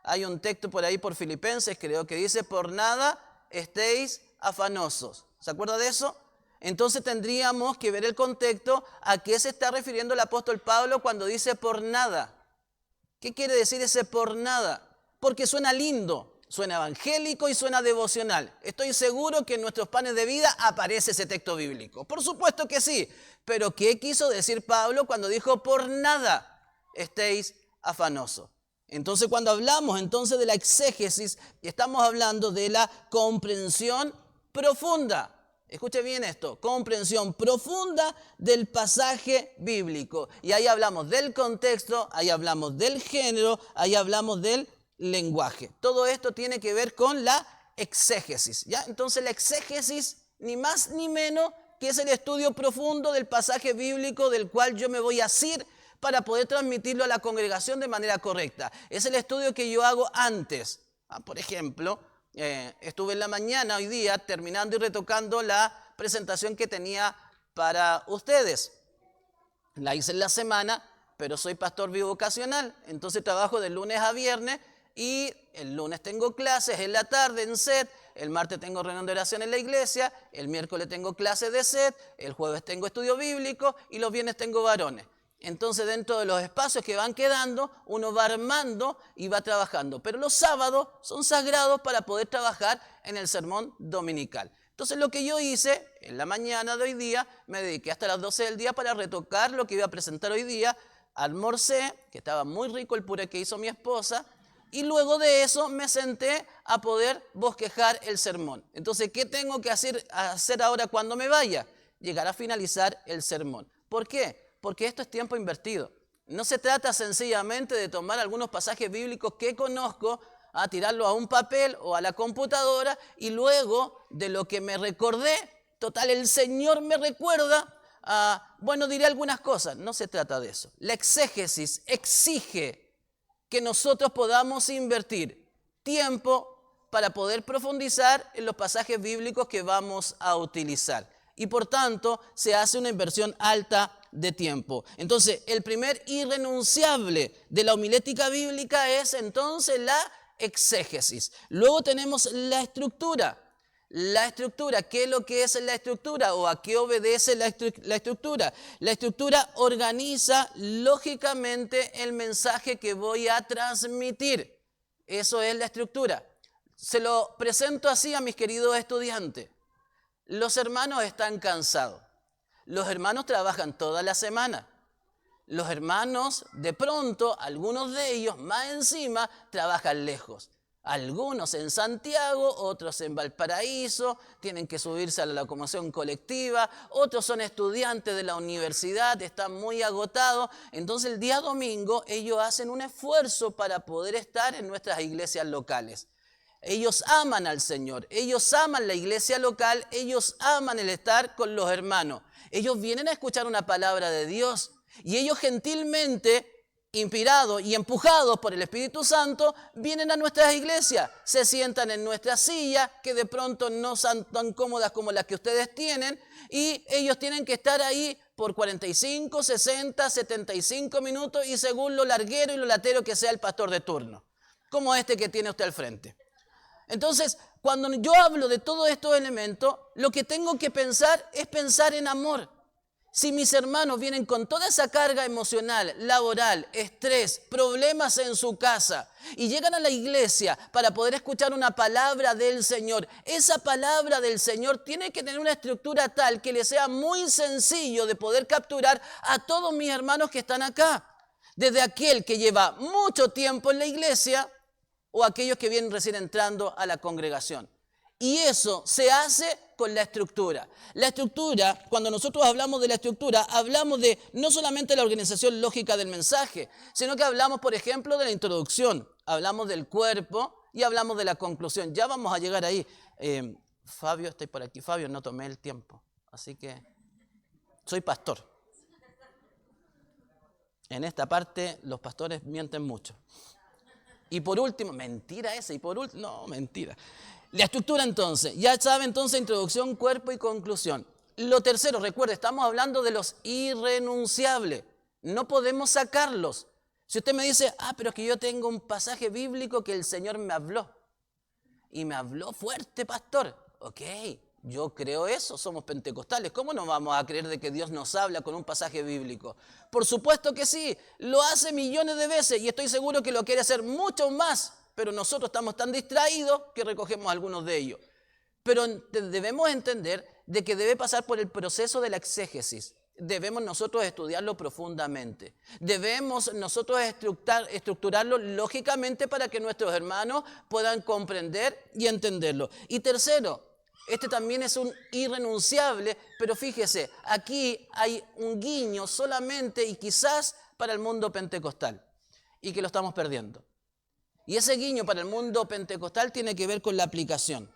Hay un texto por ahí por Filipenses, creo que dice, por nada estéis afanosos. ¿Se acuerda de eso? Entonces tendríamos que ver el contexto a qué se está refiriendo el apóstol Pablo cuando dice por nada. ¿Qué quiere decir ese por nada? Porque suena lindo, suena evangélico y suena devocional. Estoy seguro que en nuestros planes de vida aparece ese texto bíblico. Por supuesto que sí. Pero ¿qué quiso decir Pablo cuando dijo por nada estéis afanosos? Entonces, cuando hablamos entonces de la exégesis, estamos hablando de la comprensión profunda. Escuche bien esto, comprensión profunda del pasaje bíblico. Y ahí hablamos del contexto, ahí hablamos del género, ahí hablamos del lenguaje. Todo esto tiene que ver con la exégesis, ¿ya? Entonces, la exégesis, ni más ni menos que es el estudio profundo del pasaje bíblico del cual yo me voy a asir para poder transmitirlo a la congregación de manera correcta. Es el estudio que yo hago antes. Por ejemplo, estuve en la mañana hoy día terminando y retocando la presentación que tenía para ustedes. La hice en la semana, pero soy pastor bivocacional, entonces trabajo de lunes a viernes y el lunes tengo clases en la tarde en SET, el martes tengo reunión de oración en la iglesia, el miércoles tengo clases de SET, el jueves tengo estudio bíblico y los viernes tengo varones. Entonces, dentro de los espacios que van quedando, uno va armando y va trabajando. Pero los sábados son sagrados para poder trabajar en el sermón dominical. Entonces, lo que yo hice en la mañana de hoy día, me dediqué hasta las 12 del día para retocar lo que iba a presentar hoy día. Almorcé, que estaba muy rico el puré que hizo mi esposa. Y luego de eso me senté a poder bosquejar el sermón. Entonces, ¿qué tengo que hacer ahora cuando me vaya? Llegar a finalizar el sermón. ¿Por qué? Porque esto es tiempo invertido. No se trata sencillamente de tomar algunos pasajes bíblicos que conozco, a tirarlo a un papel o a la computadora y luego de lo que me recordé, total, el Señor me recuerda, diré algunas cosas. No se trata de eso. La exégesis exige que nosotros podamos invertir tiempo para poder profundizar en los pasajes bíblicos que vamos a utilizar. Y por tanto, se hace una inversión alta de tiempo. Entonces, el primer irrenunciable de la homilética bíblica es entonces la exégesis. Luego tenemos la estructura. La estructura, ¿qué es lo que es la estructura o a qué obedece la estructura? La estructura organiza lógicamente el mensaje que voy a transmitir. Eso es la estructura. Se lo presento así a mis queridos estudiantes. Los hermanos están cansados. Los hermanos trabajan toda la semana. Los hermanos, de pronto, algunos de ellos, más encima, trabajan lejos. Algunos en Santiago, otros en Valparaíso, tienen que subirse a la locomoción colectiva, otros son estudiantes de la universidad, están muy agotados. Entonces el día domingo ellos hacen un esfuerzo para poder estar en nuestras iglesias locales. Ellos aman al Señor, ellos aman la iglesia local, ellos aman el estar con los hermanos. Ellos vienen a escuchar una palabra de Dios y ellos gentilmente, inspirados y empujados por el Espíritu Santo, vienen a nuestras iglesias, se sientan en nuestras sillas, que de pronto no son tan cómodas como las que ustedes tienen, y ellos tienen que estar ahí por 45, 60, 75 minutos, y según lo larguero y lo latero que sea el pastor de turno, como este que tiene usted al frente. Entonces, cuando yo hablo de todos estos elementos, lo que tengo que pensar es pensar en amor. Si mis hermanos vienen con toda esa carga emocional, laboral, estrés, problemas en su casa y llegan a la iglesia para poder escuchar una palabra del Señor, esa palabra del Señor tiene que tener una estructura tal que les sea muy sencillo de poder capturar a todos mis hermanos que están acá. Desde aquel que lleva mucho tiempo en la iglesia o aquellos que vienen recién entrando a la congregación. Y eso se hace con la estructura. La estructura, cuando nosotros hablamos de la estructura, hablamos de no solamente la organización lógica del mensaje, sino que hablamos, por ejemplo, de la introducción, hablamos del cuerpo y hablamos de la conclusión. Ya vamos a llegar ahí. Fabio, estoy por aquí. Fabio, no tomé el tiempo, así que soy pastor. En esta parte los pastores mienten mucho. Y por último, mentira esa, no, mentira. La estructura entonces, ya sabe entonces introducción, cuerpo y conclusión. Lo tercero, recuerde, estamos hablando de los irrenunciables. No podemos sacarlos. Si usted me dice, pero es que yo tengo un pasaje bíblico que el Señor me habló. Y me habló fuerte, pastor. Ok, yo creo eso, somos pentecostales. ¿Cómo no vamos a creer de que Dios nos habla con un pasaje bíblico? Por supuesto que sí, lo hace millones de veces y estoy seguro que lo quiere hacer mucho más. Pero nosotros estamos tan distraídos que recogemos algunos de ellos. Pero debemos entender de que debe pasar por el proceso de la exégesis. Debemos nosotros estudiarlo profundamente. Debemos nosotros estructurarlo lógicamente para que nuestros hermanos puedan comprender y entenderlo. Y tercero, este también es un irrenunciable, pero fíjese, aquí hay un guiño solamente y quizás para el mundo pentecostal y que lo estamos perdiendo. Y ese guiño para el mundo pentecostal tiene que ver con la aplicación.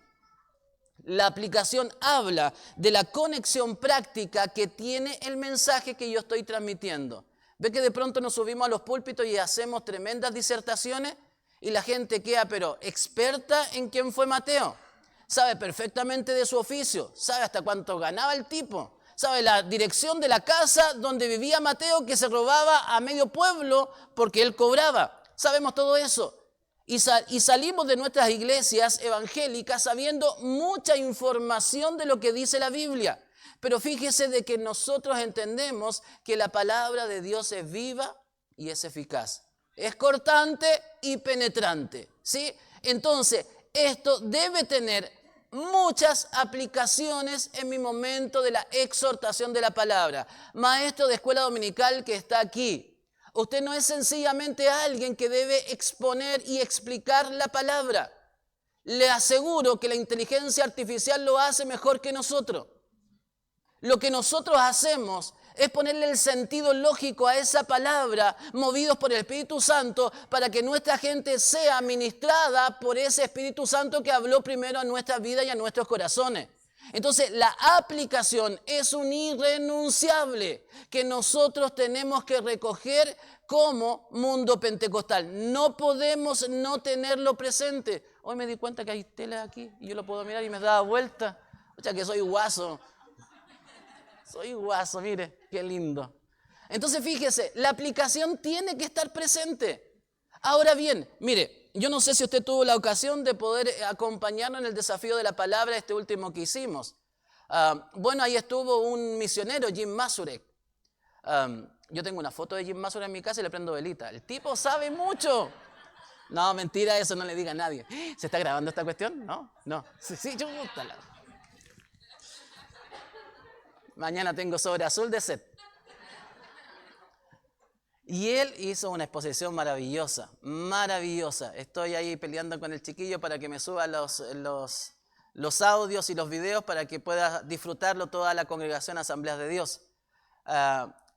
La aplicación habla de la conexión práctica que tiene el mensaje que yo estoy transmitiendo. ¿Ve que de pronto nos subimos a los púlpitos y hacemos tremendas disertaciones? Y la gente queda, pero experta en quién fue Mateo. Sabe perfectamente de su oficio, sabe hasta cuánto ganaba el tipo. Sabe la dirección de la casa donde vivía Mateo, que se robaba a medio pueblo porque él cobraba. Sabemos todo eso. Y salimos de nuestras iglesias evangélicas sabiendo mucha información de lo que dice la Biblia. Pero fíjese de que nosotros entendemos que la palabra de Dios es viva y es eficaz. Es cortante y penetrante, ¿sí? Entonces, esto debe tener muchas aplicaciones en mi momento de la exhortación de la palabra. Maestro de escuela dominical que está aquí. Usted no es sencillamente alguien que debe exponer y explicar la palabra. Le aseguro que la inteligencia artificial lo hace mejor que nosotros. Lo que nosotros hacemos es ponerle el sentido lógico a esa palabra, movidos por el Espíritu Santo, para que nuestra gente sea ministrada por ese Espíritu Santo que habló primero a nuestra vida y a nuestros corazones. Entonces, la aplicación es un irrenunciable que nosotros tenemos que recoger como mundo pentecostal. No podemos no tenerlo presente. Hoy me di cuenta que hay tela aquí y yo lo puedo mirar y me daba vuelta. O sea que soy guaso. Soy guaso, mire, qué lindo. Entonces, fíjese, la aplicación tiene que estar presente. Ahora bien, mire, yo no sé si usted tuvo la ocasión de poder acompañarnos en el desafío de la palabra, este último que hicimos. Bueno, ahí estuvo un misionero, Jim Masurek. Yo tengo una foto de Jim Masurek en mi casa y le prendo velita. El tipo sabe mucho. No, mentira, eso no le diga a nadie. ¿Se está grabando esta cuestión? No. Sí, yo gusta. Mañana tengo sobre azul de set. Y él hizo una exposición maravillosa, maravillosa. Estoy ahí peleando con el chiquillo para que me suba los audios y los videos para que pueda disfrutarlo toda la congregación Asambleas de Dios.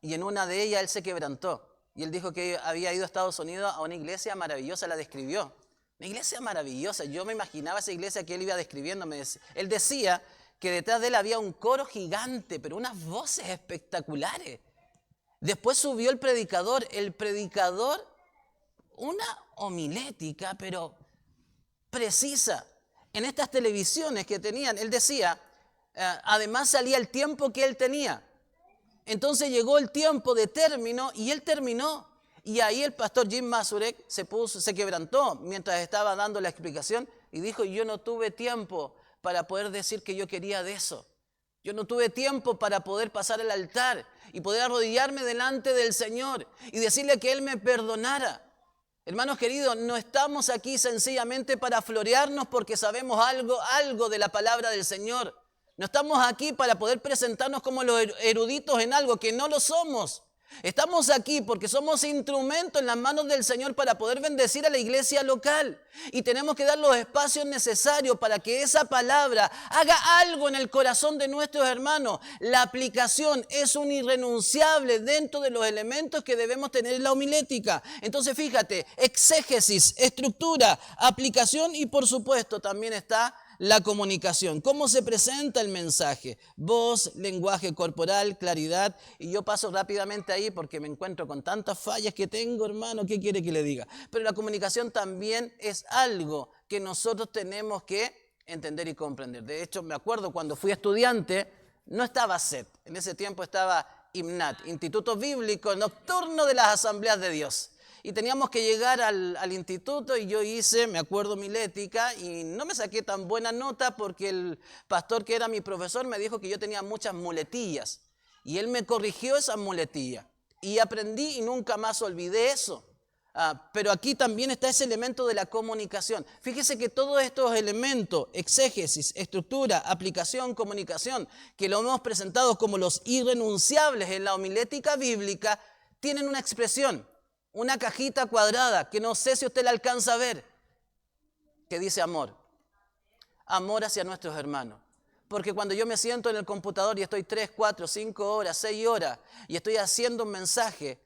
Y en una de ellas él se quebrantó. Y él dijo que había ido a Estados Unidos a una iglesia maravillosa, la describió. Una iglesia maravillosa. Yo me imaginaba esa iglesia que él iba describiendo. Él decía que detrás de él había un coro gigante, pero unas voces espectaculares. Después subió el predicador, una homilética, pero precisa. En estas televisiones que tenían, él decía, además salía el tiempo que él tenía. Entonces llegó el tiempo de término y él terminó. Y ahí el pastor Jim Masurek se quebrantó mientras estaba dando la explicación y dijo, yo no tuve tiempo para poder decir que yo quería de eso. Yo no tuve tiempo para poder pasar al altar y poder arrodillarme delante del Señor y decirle que Él me perdonara. Hermanos queridos, no estamos aquí sencillamente para florearnos porque sabemos algo de la palabra del Señor. No estamos aquí para poder presentarnos como los eruditos en algo que no lo somos. Estamos aquí porque somos instrumentos en las manos del Señor para poder bendecir a la iglesia local. Y tenemos que dar los espacios necesarios para que esa palabra haga algo en el corazón de nuestros hermanos. La aplicación es un irrenunciable dentro de los elementos que debemos tener en la homilética. Entonces fíjate, exégesis, estructura, aplicación y por supuesto también está la comunicación. ¿Cómo se presenta el mensaje? Voz, lenguaje corporal, claridad. Y yo paso rápidamente ahí porque me encuentro con tantas fallas que tengo, hermano. ¿Qué quiere que le diga? Pero la comunicación también es algo que nosotros tenemos que entender y comprender. De hecho, me acuerdo cuando fui estudiante, no estaba SET. En ese tiempo estaba IMNAT, Instituto Bíblico Nocturno de las Asambleas de Dios. Y teníamos que llegar al instituto y yo hice, me acuerdo, homilética y no me saqué tan buena nota porque el pastor que era mi profesor me dijo que yo tenía muchas muletillas. Y él me corrigió esas muletillas. Y aprendí y nunca más olvidé eso. Pero aquí también está ese elemento de la comunicación. Fíjese que todos estos elementos, exégesis, estructura, aplicación, comunicación, que lo hemos presentado como los irrenunciables en la homilética bíblica, tienen una expresión. Una cajita cuadrada, que no sé si usted la alcanza a ver, que dice amor. Amor hacia nuestros hermanos. Porque cuando yo me siento en el computador y estoy 3, 4, 5 horas, 6 horas, y estoy haciendo un mensaje,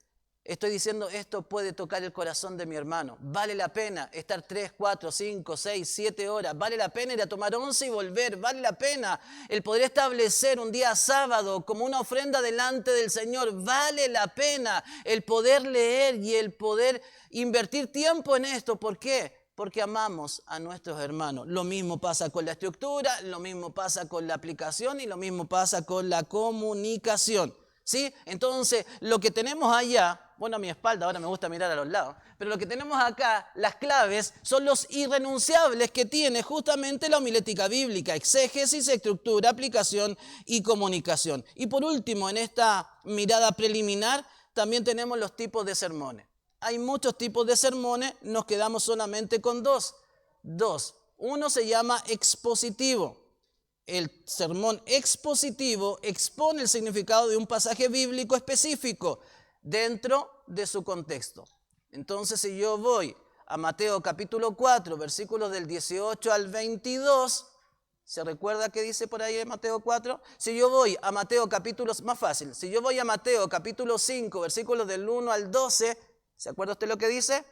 estoy diciendo, esto puede tocar el corazón de mi hermano. Vale la pena estar 3, 4, 5, 6, 7 horas. Vale la pena ir a tomar once y volver. Vale la pena el poder establecer un día sábado como una ofrenda delante del Señor. Vale la pena el poder leer y el poder invertir tiempo en esto. ¿Por qué? Porque amamos a nuestros hermanos. Lo mismo pasa con la estructura, lo mismo pasa con la aplicación y lo mismo pasa con la comunicación. ¿Sí? Entonces, lo que tenemos allá, bueno, a mi espalda, ahora me gusta mirar a los lados, pero lo que tenemos acá, las claves, son los irrenunciables que tiene justamente la homilética bíblica: exégesis, estructura, aplicación y comunicación. Y por último, en esta mirada preliminar, también tenemos los tipos de sermones. Hay muchos tipos de sermones, nos quedamos solamente con dos. Uno se llama expositivo. El sermón expositivo expone el significado de un pasaje bíblico específico dentro de su contexto. Entonces, si yo voy a Mateo capítulo 4, versículos del 18 al 22, ¿se recuerda qué dice por ahí en Mateo 4? Si yo voy a Mateo capítulo, más fácil, si yo voy a Mateo capítulo 5, versículos del 1 al 12, ¿se acuerda usted lo que dice?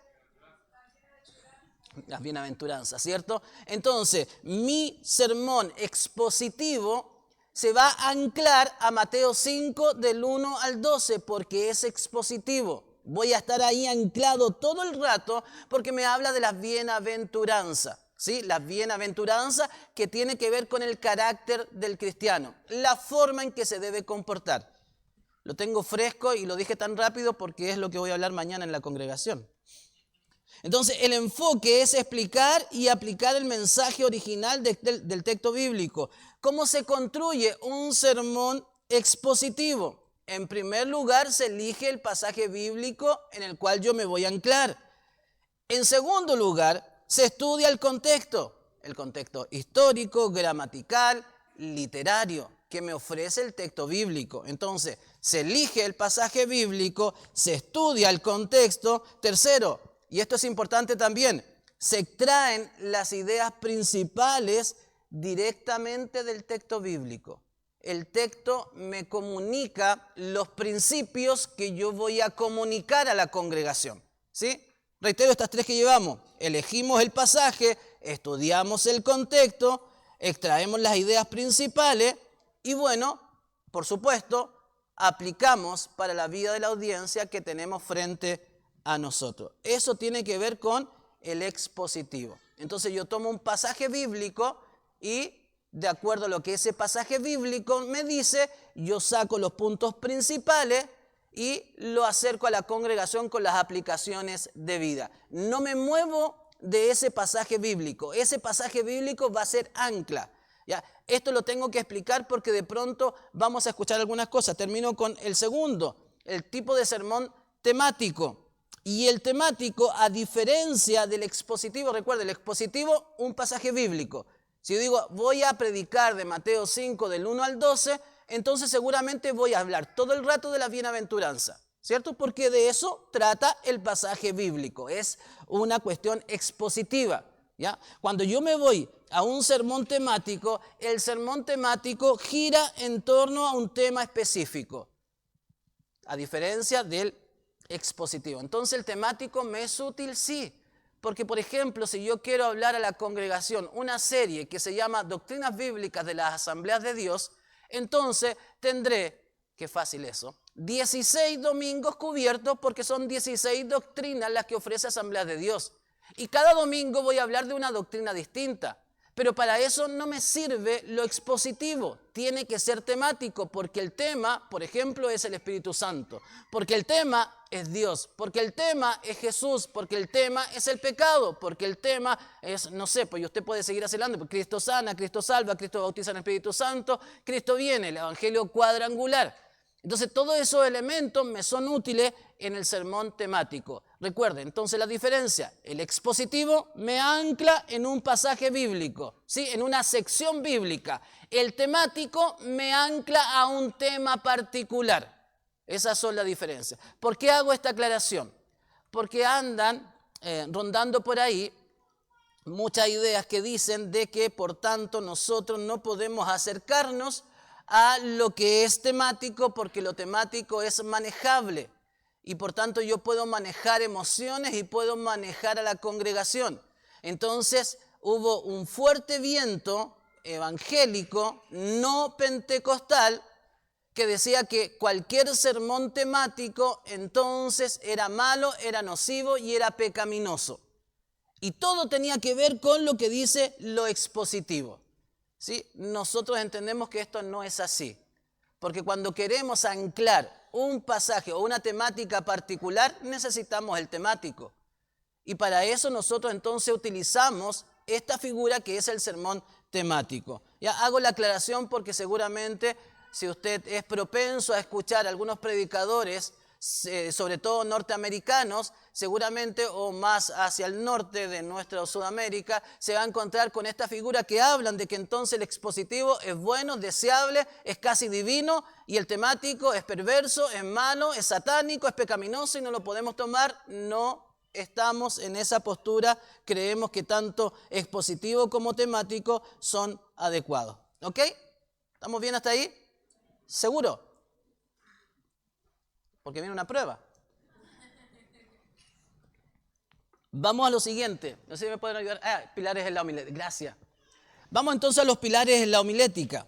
Las bienaventuranzas, ¿cierto? Entonces, mi sermón expositivo se va a anclar a Mateo 5 del 1 al 12 porque es expositivo. Voy a estar ahí anclado todo el rato porque me habla de las bienaventuranzas, ¿sí? Las bienaventuranzas que tiene que ver con el carácter del cristiano, la forma en que se debe comportar. Lo tengo fresco y lo dije tan rápido porque es lo que voy a hablar mañana en la congregación. Entonces, el enfoque es explicar y aplicar el mensaje original del texto bíblico. ¿Cómo se construye un sermón expositivo? En primer lugar, se elige el pasaje bíblico en el cual yo me voy a anclar. En segundo lugar, se estudia el contexto histórico, gramatical, literario. que me ofrece el texto bíblico. Entonces, se elige el pasaje bíblico, se estudia el contexto. Tercero, y esto es importante también, se extraen las ideas principales directamente del texto bíblico. El texto me comunica los principios que yo voy a comunicar a la congregación, ¿sí? Reitero estas tres que llevamos. Elegimos el pasaje, estudiamos el contexto, extraemos las ideas principales y bueno, por supuesto, aplicamos para la vida de la audiencia que tenemos frente a nosotros. Eso tiene que ver con el expositivo. Entonces yo tomo un pasaje bíblico y de acuerdo a lo que ese pasaje bíblico me dice, yo saco los puntos principales y lo acerco a la congregación con las aplicaciones de vida. No me muevo de ese pasaje bíblico. Ese pasaje bíblico va a ser ancla. ¿Ya? Esto lo tengo que explicar porque de pronto vamos a escuchar algunas cosas. Termino con el segundo, el tipo de sermón temático. Y el temático, a diferencia del expositivo, recuerda, el expositivo, un pasaje bíblico. Si yo digo, voy a predicar de Mateo 5, del 1 al 12, entonces seguramente voy a hablar todo el rato de la bienaventuranza, ¿cierto? Porque de eso trata el pasaje bíblico, es una cuestión expositiva, ¿ya? Cuando yo me voy a un sermón temático, el sermón temático gira en torno a un tema específico, a diferencia del expositivo. Entonces el temático me es útil, sí. Porque, por ejemplo, si yo quiero hablar a la congregación una serie que se llama Doctrinas Bíblicas de las Asambleas de Dios, entonces tendré, qué fácil eso, 16 domingos cubiertos porque son 16 doctrinas las que ofrece Asambleas de Dios. Y cada domingo voy a hablar de una doctrina distinta. Pero para eso no me sirve lo expositivo, tiene que ser temático, porque el tema, por ejemplo, es el Espíritu Santo, porque el tema es Dios, porque el tema es Jesús, porque el tema es el pecado, porque el tema es, no sé, pues usted puede seguir hablando, porque Cristo sana, Cristo salva, Cristo bautiza en el Espíritu Santo, Cristo viene, el Evangelio cuadrangular. Entonces todos esos elementos me son útiles en el sermón temático. Recuerden, entonces la diferencia, el expositivo me ancla en un pasaje bíblico, ¿sí? En una sección bíblica. El temático me ancla a un tema particular. Esas son las diferencias. ¿Por qué hago esta aclaración? Porque andan rondando por ahí muchas ideas que dicen de que por tanto nosotros no podemos acercarnos a lo que es temático porque lo temático es manejable y por tanto yo puedo manejar emociones y puedo manejar a la congregación. Entonces hubo un fuerte viento evangélico, no pentecostal, que decía que cualquier sermón temático entonces era malo, era nocivo y era pecaminoso. Y todo tenía que ver con lo que dice lo expositivo. ¿Sí? Nosotros entendemos que esto no es así, porque cuando queremos anclar un pasaje o una temática particular, necesitamos el temático. Y para eso nosotros entonces utilizamos esta figura que es el sermón temático. Ya hago la aclaración porque seguramente si usted es propenso a escuchar a algunos predicadores, sobre todo norteamericanos, seguramente o más hacia el norte de nuestra Sudamérica, se va a encontrar con esta figura que hablan de que entonces el expositivo es bueno, deseable, es casi divino y el temático es perverso, es malo, es satánico, es pecaminoso y no lo podemos tomar. No estamos en esa postura, creemos que tanto expositivo como temático son adecuados. ¿Ok? ¿Estamos bien hasta ahí? ¿Seguro? Porque viene una prueba. Vamos a lo siguiente. No sé si me pueden ayudar. Pilares en la homilética. Gracias. Vamos entonces a los pilares en la homilética.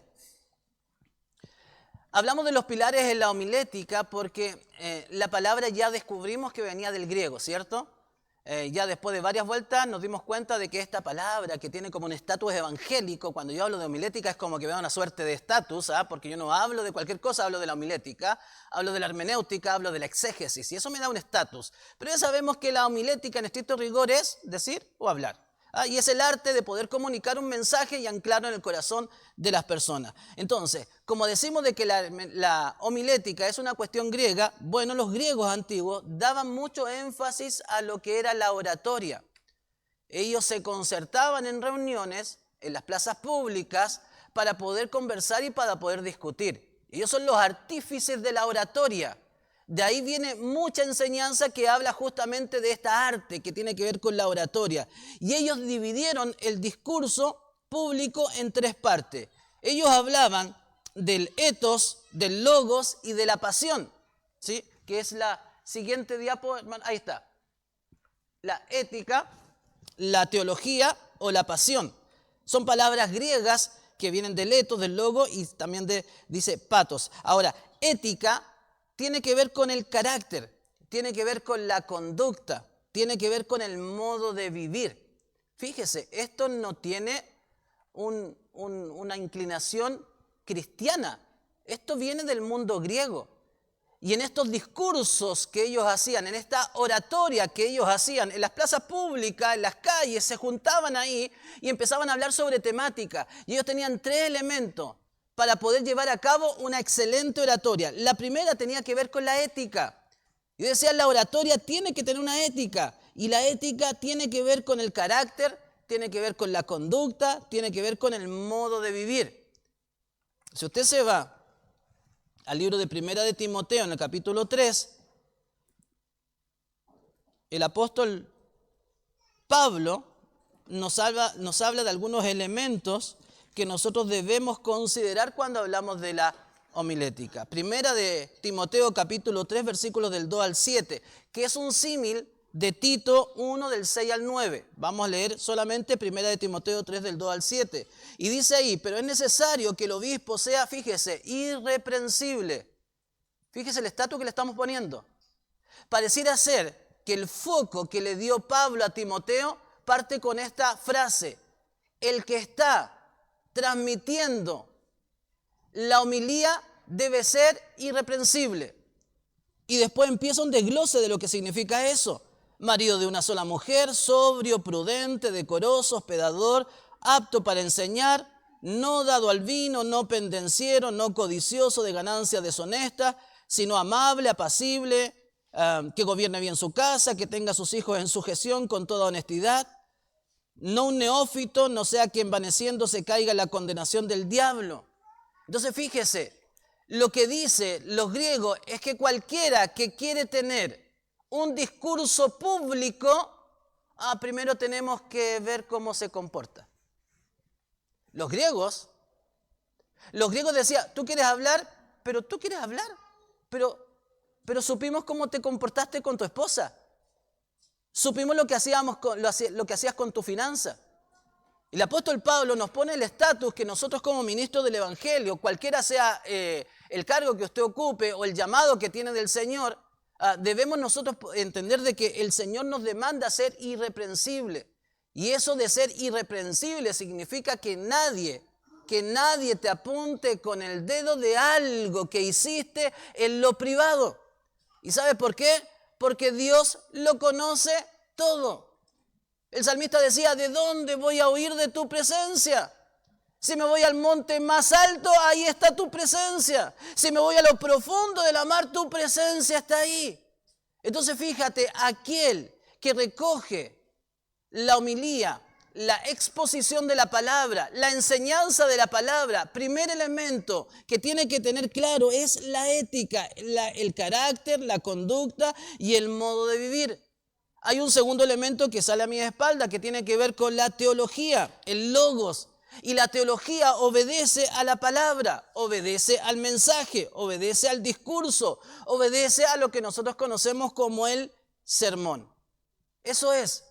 Hablamos de los pilares en la homilética porque la palabra ya descubrimos que venía del griego, ¿cierto? Ya después de varias vueltas nos dimos cuenta de que esta palabra que tiene como un estatus evangélico, cuando yo hablo de homilética es como que me da una suerte de estatus, porque yo no hablo de cualquier cosa, hablo de la homilética, hablo de la hermenéutica, hablo de la exégesis y eso me da un estatus. Pero ya sabemos que la homilética en estricto rigor es decir o hablar. Y es el arte de poder comunicar un mensaje y anclarlo en el corazón de las personas. Entonces, como decimos de que la homilética es una cuestión griega, bueno, los griegos antiguos daban mucho énfasis a lo que era la oratoria. Ellos se concertaban en reuniones, en las plazas públicas, para poder conversar y para poder discutir. Ellos son los artífices de la oratoria. De ahí viene mucha enseñanza que habla justamente de esta arte que tiene que ver con la oratoria. Y ellos dividieron el discurso público en 3 partes. Ellos hablaban del ethos, del logos y de la pasión, ¿sí? Que es la siguiente diapo, hermano. Ahí está. La ética, la teología o la pasión. Son palabras griegas que vienen del ethos, del logo y también dice patos. Ahora, ética tiene que ver con el carácter, tiene que ver con la conducta, tiene que ver con el modo de vivir. Fíjese, esto no tiene una inclinación cristiana. Esto viene del mundo griego. Y en estos discursos que ellos hacían, en esta oratoria que ellos hacían, en las plazas públicas, en las calles, se juntaban ahí y empezaban a hablar sobre temática. Y ellos tenían 3 elementos para poder llevar a cabo una excelente oratoria. La primera tenía que ver con la ética. Y decían, la oratoria tiene que tener una ética. Y la ética tiene que ver con el carácter, tiene que ver con la conducta, tiene que ver con el modo de vivir. Si usted se va al libro de Primera de Timoteo, en el capítulo 3, el apóstol Pablo nos habla de algunos elementos que nosotros debemos considerar cuando hablamos de la homilética. Primera de Timoteo, capítulo 3, versículos del 2 al 7, que es un símil de Tito 1, del 6 al 9. Vamos a leer solamente Primera de Timoteo 3, del 2 al 7. Y dice ahí, pero es necesario que el obispo sea, fíjese, irreprensible. Fíjese el estatus que le estamos poniendo. Pareciera ser que el foco que le dio Pablo a Timoteo parte con esta frase. El que está transmitiendo la homilía debe ser irreprensible. Y después empieza un desglose de lo que significa eso. Marido de una sola mujer, sobrio, prudente, decoroso, hospedador, apto para enseñar, no dado al vino, no pendenciero, no codicioso de ganancias deshonestas, sino amable, apacible, que gobierne bien su casa, que tenga a sus hijos en sujeción con toda honestidad. No un neófito, no sea que envaneciéndose caiga en la condenación del diablo. Entonces fíjese, lo que dice los griegos es que cualquiera que quiere tener un discurso público, primero tenemos que ver cómo se comporta. Los griegos decían, tú quieres hablar, pero supimos cómo te comportaste con tu esposa. Supimos lo que hacías con tu finanza. El apóstol Pablo nos pone el estatus que nosotros como ministros del Evangelio, cualquiera sea el cargo que usted ocupe o el llamado que tiene del Señor, debemos nosotros entender de que el Señor nos demanda ser irreprensible. Y eso de ser irreprensible significa que nadie te apunte con el dedo de algo que hiciste en lo privado. ¿Y sabe por qué? Porque Dios lo conoce todo. El salmista decía, ¿de dónde voy a huir de tu presencia? Si me voy al monte más alto, ahí está tu presencia. Si me voy a lo profundo de la mar, tu presencia está ahí. Entonces fíjate, aquel que recoge la homilía, la exposición de la palabra, la enseñanza de la palabra, primer elemento que tiene que tener claro es la ética, el carácter, la conducta y el modo de vivir. Hay un segundo elemento que sale a mi espalda que tiene que ver con la teología, el logos. Y la teología obedece a la palabra, obedece al mensaje, obedece al discurso, obedece a lo que nosotros conocemos como el sermón. Eso es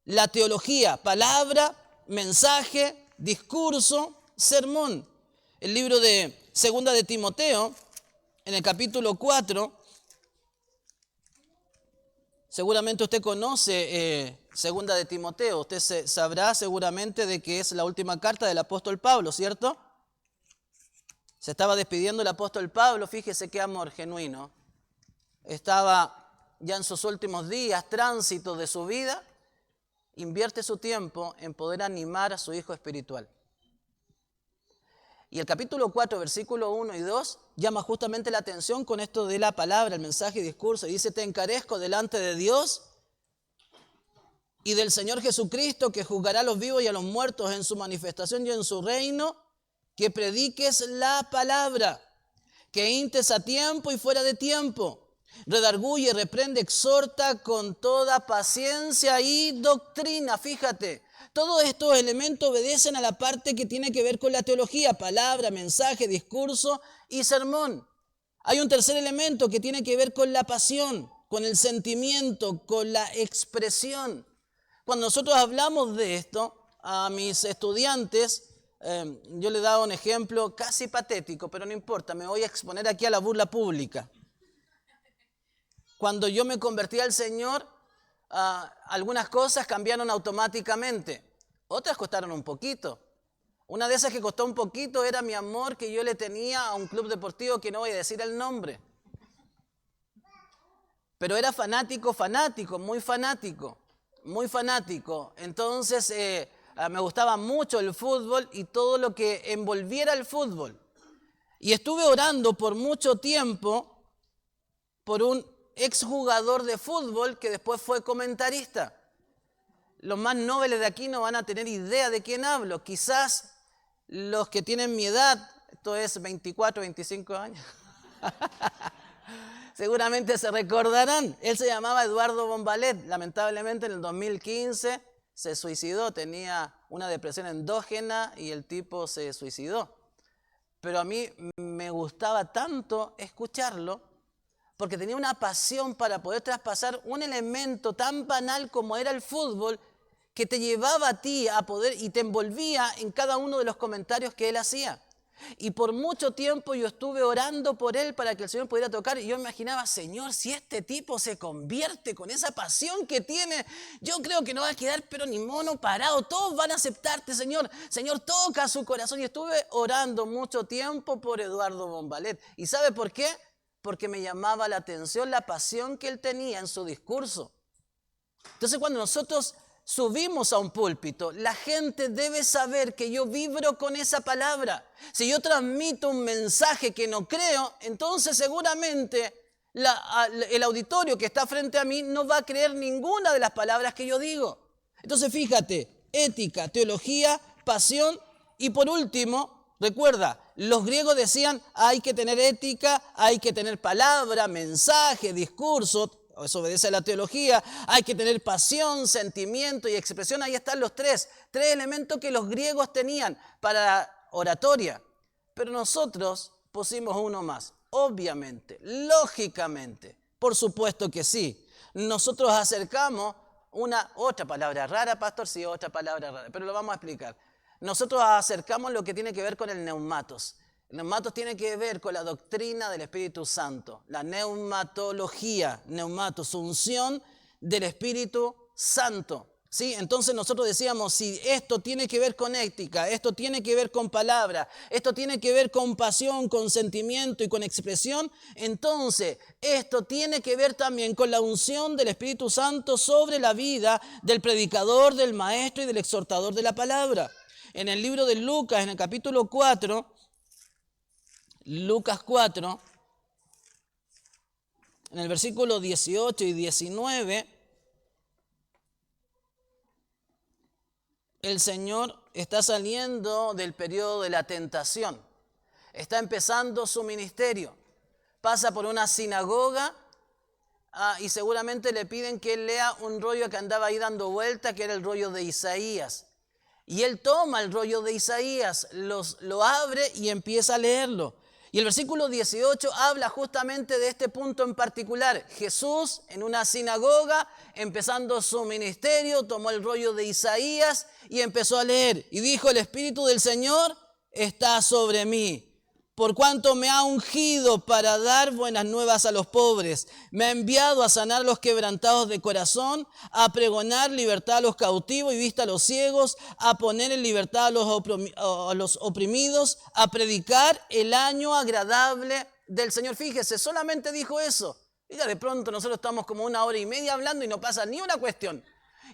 la teología, palabra, mensaje, discurso, sermón. El libro de Segunda de Timoteo, en el capítulo 4, seguramente usted conoce Segunda de Timoteo, usted sabrá seguramente de que es la última carta del apóstol Pablo, ¿cierto? Se estaba despidiendo el apóstol Pablo, fíjese qué amor genuino. Estaba ya en sus últimos días, tránsito de su vida, invierte su tiempo en poder animar a su hijo espiritual. Y el capítulo 4, versículo 1 y 2, llama justamente la atención con esto de la palabra, el mensaje y discurso. Y dice, te encarezco delante de Dios y del Señor Jesucristo, que juzgará a los vivos y a los muertos en su manifestación y en su reino, que prediques la palabra, que instes a tiempo y fuera de tiempo. Redarguye, reprende, exhorta con toda paciencia y doctrina. Fíjate, todos estos elementos obedecen a la parte que tiene que ver con la teología: palabra, mensaje, discurso y sermón. Hay un tercer elemento que tiene que ver con la pasión, con el sentimiento, con la expresión. Cuando nosotros hablamos de esto a mis estudiantes, yo les he dado un ejemplo casi patético, pero no importa, me voy a exponer aquí a la burla pública. Cuando yo me convertí al Señor, algunas cosas cambiaron automáticamente, otras costaron un poquito. Una de esas que costó un poquito era mi amor que yo le tenía a un club deportivo que no voy a decir el nombre. Pero era fanático, muy fanático. Entonces me gustaba mucho el fútbol y todo lo que envolviera el fútbol. Y estuve orando por mucho tiempo por un exjugador de fútbol que después fue comentarista. Los más nobles de aquí no van a tener idea de quién hablo. Quizás los que tienen mi edad, esto es 24, 25 años, seguramente se recordarán. Él se llamaba Eduardo Bombalet. Lamentablemente en el 2015 se suicidó, tenía una depresión endógena y el tipo se suicidó. Pero a mí me gustaba tanto escucharlo porque tenía una pasión para poder traspasar un elemento tan banal como era el fútbol, que te llevaba a ti a poder y te envolvía en cada uno de los comentarios que él hacía. Y por mucho tiempo yo estuve orando por él para que el Señor pudiera tocar, y yo me imaginaba: Señor, si este tipo se convierte con esa pasión que tiene, yo creo que no va a quedar pero ni mono parado, todos van a aceptarte, Señor. Señor, toca su corazón. Y estuve orando mucho tiempo por Eduardo Bombalet. ¿Y sabe por qué? Porque me llamaba la atención la pasión que él tenía en su discurso. Entonces, cuando nosotros subimos a un púlpito, la gente debe saber que yo vibro con esa palabra. Si yo transmito un mensaje que no creo, entonces seguramente el auditorio que está frente a mí no va a creer ninguna de las palabras que yo digo. Entonces fíjate, ética, teología, pasión y por último, recuerda, los griegos decían: hay que tener ética, hay que tener palabra, mensaje, discurso. Eso obedece a la teología. Hay que tener pasión, sentimiento y expresión. Ahí están los tres elementos que los griegos tenían para oratoria. Pero nosotros pusimos uno más. Obviamente, lógicamente, por supuesto que sí. Nosotros acercamos otra palabra rara, pastor, sí, otra palabra rara, pero lo vamos a explicar. Nosotros acercamos lo que tiene que ver con el neumatos. El neumatos tiene que ver con la doctrina del Espíritu Santo, la neumatología, neumatos, unción del Espíritu Santo. ¿Sí? Entonces nosotros decíamos, si esto tiene que ver con ética, esto tiene que ver con palabra, esto tiene que ver con pasión, con sentimiento y con expresión, entonces esto tiene que ver también con la unción del Espíritu Santo sobre la vida del predicador, del maestro y del exhortador de la palabra. En el libro de Lucas, en el capítulo 4, Lucas 4, en el versículo 18 y 19, el Señor está saliendo del periodo de la tentación. Está empezando su ministerio. Pasa por una sinagoga y seguramente le piden que él lea un rollo que andaba ahí dando vuelta, que era el rollo de Isaías. Y él toma el rollo de Isaías, lo abre y empieza a leerlo. Y el versículo 18 habla justamente de este punto en particular. Jesús en una sinagoga, empezando su ministerio, tomó el rollo de Isaías y empezó a leer. Y dijo: el Espíritu del Señor está sobre mí, por cuanto me ha ungido para dar buenas nuevas a los pobres. Me ha enviado a sanar a los quebrantados de corazón, a pregonar libertad a los cautivos y vista a los ciegos, a poner en libertad a los oprimidos, a predicar el año agradable del Señor. Fíjese, solamente dijo eso. Y ya de pronto nosotros estamos como 1 hora y media hablando y no pasa ni una cuestión.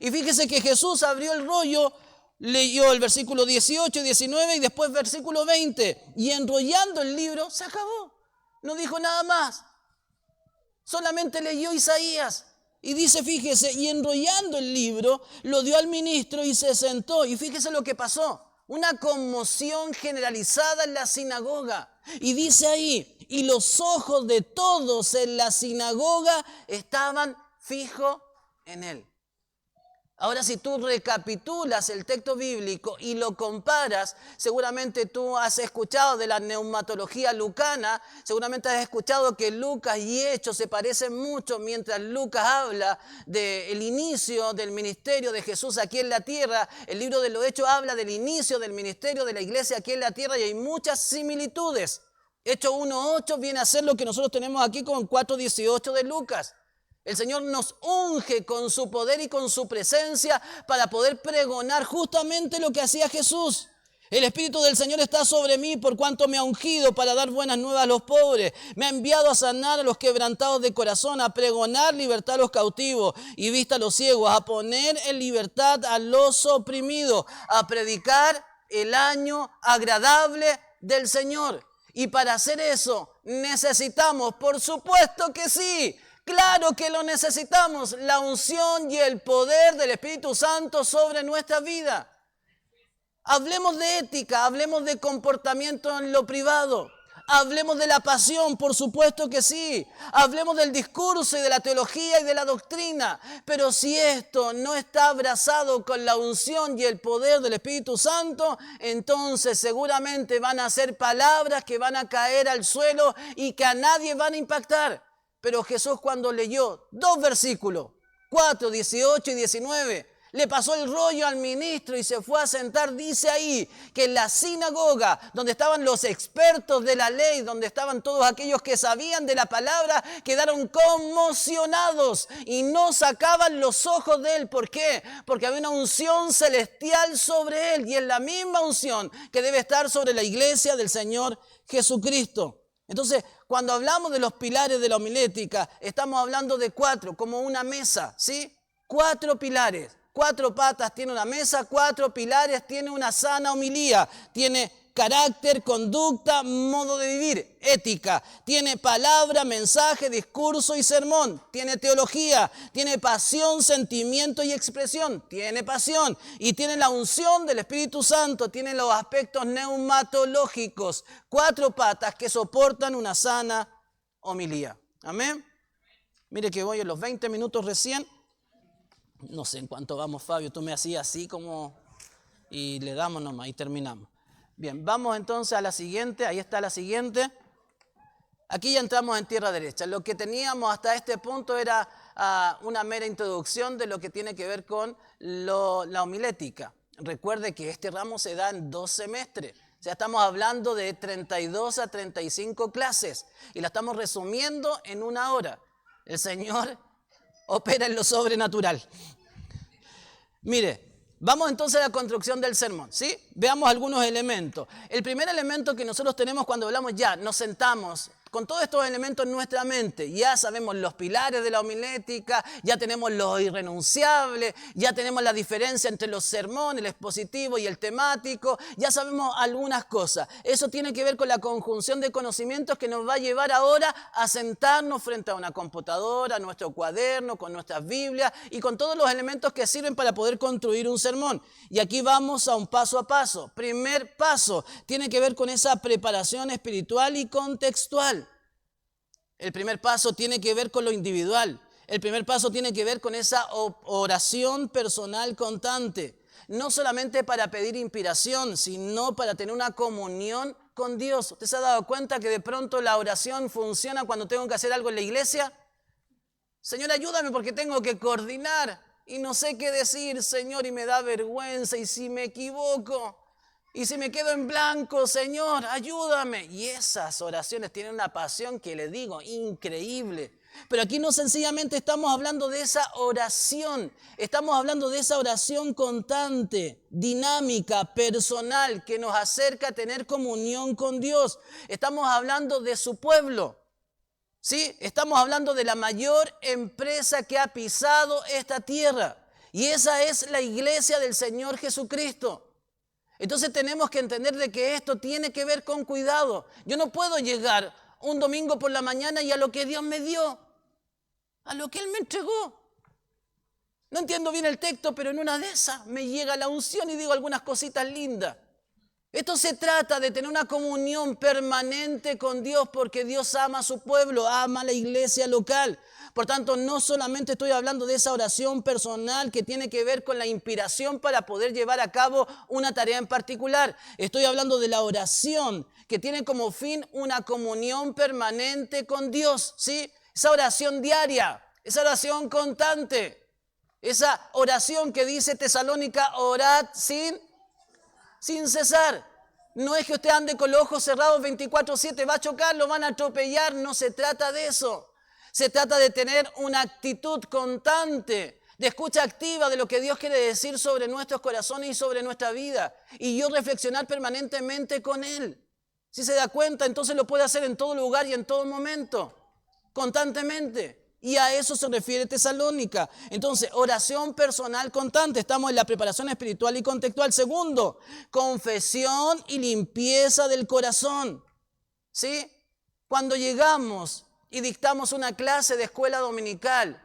Y fíjese que Jesús abrió el rollo, leyó el versículo 18, 19 y después versículo 20. Y enrollando el libro, se acabó. No dijo nada más. Solamente leyó Isaías. Y dice, fíjese, y enrollando el libro, lo dio al ministro y se sentó. Y fíjese lo que pasó. una conmoción generalizada en la sinagoga. Y dice ahí, y los ojos de todos en la sinagoga estaban fijos en él. Ahora, si tú recapitulas el texto bíblico y lo comparas, seguramente tú has escuchado de la neumatología lucana, seguramente has escuchado que Lucas y Hechos se parecen mucho mientras Lucas habla del inicio del ministerio de Jesús aquí en la tierra. El libro de los Hechos habla del inicio del ministerio de la iglesia aquí en la tierra y hay muchas similitudes. Hechos 1:8 viene a ser lo que nosotros tenemos aquí con 4:18 de Lucas. El Señor nos unge con su poder y con su presencia para poder pregonar justamente lo que hacía Jesús. El Espíritu del Señor está sobre mí por cuanto me ha ungido para dar buenas nuevas a los pobres. Me ha enviado a sanar a los quebrantados de corazón, a pregonar libertad a los cautivos y vista a los ciegos, a poner en libertad a los oprimidos, a predicar el año agradable del Señor. Y para hacer eso necesitamos, por supuesto que sí, claro que lo necesitamos, la unción y el poder del Espíritu Santo sobre nuestra vida. Hablemos de ética, hablemos de comportamiento en lo privado, hablemos de la pasión, por supuesto que sí, hablemos del discurso y de la teología y de la doctrina, pero si esto no está abrazado con la unción y el poder del Espíritu Santo, entonces seguramente van a ser palabras que van a caer al suelo y que a nadie van a impactar. Pero Jesús cuando leyó 2 versículos, 4, 18 y 19, le pasó el rollo al ministro y se fue a sentar. Dice ahí que en la sinagoga, donde estaban los expertos de la ley, donde estaban todos aquellos que sabían de la palabra, quedaron conmocionados y no sacaban los ojos de él. ¿Por qué? Porque había una unción celestial sobre él y es la misma unción que debe estar sobre la iglesia del Señor Jesucristo. Entonces, cuando hablamos de los pilares de la homilética, estamos hablando de 4, como una mesa, ¿sí? 4 pilares, 4 patas tiene una mesa, 4 pilares tiene una sana homilía, tiene carácter, conducta, modo de vivir, ética, tiene palabra, mensaje, discurso y sermón, tiene teología, tiene pasión, sentimiento y expresión, tiene pasión y tiene la unción del Espíritu Santo, tiene los aspectos neumatológicos, 4 patas que soportan una sana homilía. Amén. Mire que voy en los 20 minutos recién, no sé en cuánto vamos, Fabio, tú me hacías así como y le damos nomás y terminamos. Bien, vamos entonces a la siguiente, ahí está la siguiente. Aquí ya entramos en tierra derecha. Lo que teníamos hasta este punto era una mera introducción de lo que tiene que ver con la homilética. Recuerde que este ramo se da en 2 semestres. O sea, estamos hablando de 32 a 35 clases y la estamos resumiendo en 1 hora. El Señor opera en lo sobrenatural. Mire. Vamos entonces a la construcción del sermón, ¿sí? Veamos algunos elementos. El primer elemento que nosotros tenemos cuando hablamos ya, nos sentamos con todos estos elementos en nuestra mente. Ya sabemos los pilares de la homilética, ya tenemos lo irrenunciable, ya tenemos la diferencia entre los sermones, el expositivo y el temático, ya sabemos algunas cosas. Eso tiene que ver con la conjunción de conocimientos que nos va a llevar ahora a sentarnos frente a una computadora, a nuestro cuaderno, con nuestras Biblias y con todos los elementos que sirven para poder construir un sermón. Y aquí vamos a un paso a paso. Primer paso tiene que ver con esa preparación espiritual y contextual. El primer paso tiene que ver con lo individual. El primer paso tiene que ver con esa oración personal constante. No solamente para pedir inspiración, sino para tener una comunión con Dios. ¿Usted se ha dado cuenta que de pronto la oración funciona cuando tengo que hacer algo en la iglesia? Señor, ayúdame porque tengo que coordinar y no sé qué decir, Señor, y me da vergüenza. Y si me equivoco, y si me quedo en blanco, Señor, ayúdame. Y esas oraciones tienen una pasión que le digo, increíble. Pero aquí no sencillamente estamos hablando de esa oración. Estamos hablando de esa oración constante, dinámica, personal, que nos acerca a tener comunión con Dios. Estamos hablando de su pueblo. ¿Sí? Estamos hablando de la mayor empresa que ha pisado esta tierra. Y esa es la iglesia del Señor Jesucristo. Entonces tenemos que entender de que esto tiene que ver con cuidado. Yo no puedo llegar un domingo por la mañana y a lo que Dios me dio, a lo que Él me entregó. No entiendo bien el texto, pero en una de esas me llega la unción y digo algunas cositas lindas. Esto se trata de tener una comunión permanente con Dios porque Dios ama a su pueblo, ama a la iglesia local. Por tanto, no solamente estoy hablando de esa oración personal que tiene que ver con la inspiración para poder llevar a cabo una tarea en particular. Estoy hablando de la oración que tiene como fin una comunión permanente con Dios, ¿sí? Esa oración diaria, esa oración constante, esa oración que dice Tesalónica, orad sin cesar. No es que usted ande con los ojos cerrados 24/7, va a chocar, lo van a atropellar, no se trata de eso. Se trata de tener una actitud constante, de escucha activa de lo que Dios quiere decir sobre nuestros corazones y sobre nuestra vida. Y yo reflexionar permanentemente con Él. Si se da cuenta, entonces lo puede hacer en todo lugar y en todo momento, constantemente. Y a eso se refiere Tesalónica. Entonces, oración personal constante. Estamos en la preparación espiritual y contextual. Segundo, confesión y limpieza del corazón. ¿Sí? Cuando llegamos y dictamos una clase de escuela dominical,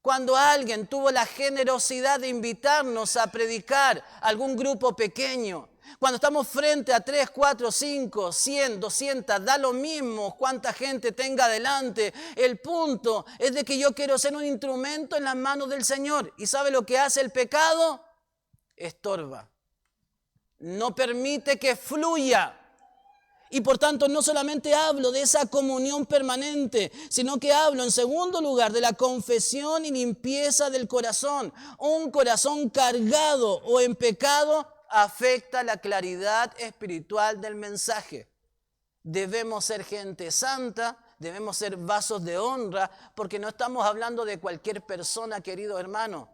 cuando alguien tuvo la generosidad de invitarnos a predicar a algún grupo pequeño, cuando estamos frente a 3, 4, 5, 100, 200, da lo mismo cuánta gente tenga delante. El punto es de que yo quiero ser un instrumento en las manos del Señor. ¿Y sabe lo que hace el pecado? Estorba. No permite que fluya. Y por tanto no solamente hablo de esa comunión permanente, sino que hablo en segundo lugar de la confesión y limpieza del corazón. Un corazón cargado o en pecado afecta la claridad espiritual del mensaje. Debemos ser gente santa, debemos ser vasos de honra, porque no estamos hablando de cualquier persona, querido hermano.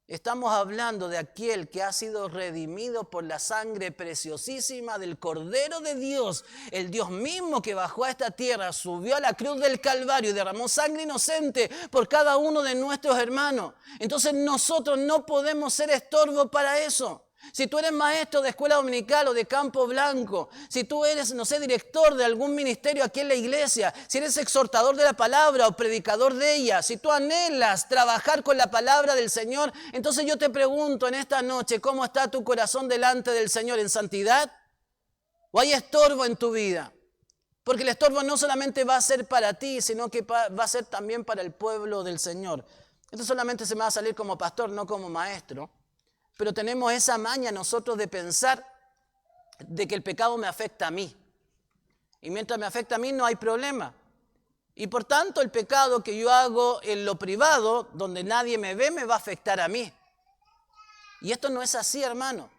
Estamos hablando de aquel que ha sido redimido por la sangre preciosísima del Cordero de Dios. El Dios mismo que bajó a esta tierra, subió a la cruz del Calvario y derramó sangre inocente por cada uno de nuestros hermanos. Entonces nosotros no podemos ser estorbo para eso. Si tú eres maestro de escuela dominical o de Campo Blanco, si tú eres, no sé, director de algún ministerio aquí en la iglesia, si eres exhortador de la palabra o predicador de ella, si tú anhelas trabajar con la palabra del Señor, entonces yo te pregunto en esta noche, ¿cómo está tu corazón delante del Señor? ¿En santidad? ¿O hay estorbo en tu vida? Porque el estorbo no solamente va a ser para ti, sino que va a ser también para el pueblo del Señor. Esto solamente se me va a salir como pastor, no como maestro. Pero tenemos esa maña nosotros de pensar de que el pecado me afecta a mí. Y mientras me afecta a mí no hay problema. Y por tanto el pecado que yo hago en lo privado, donde nadie me ve, me va a afectar a mí. Y esto no es así, hermano.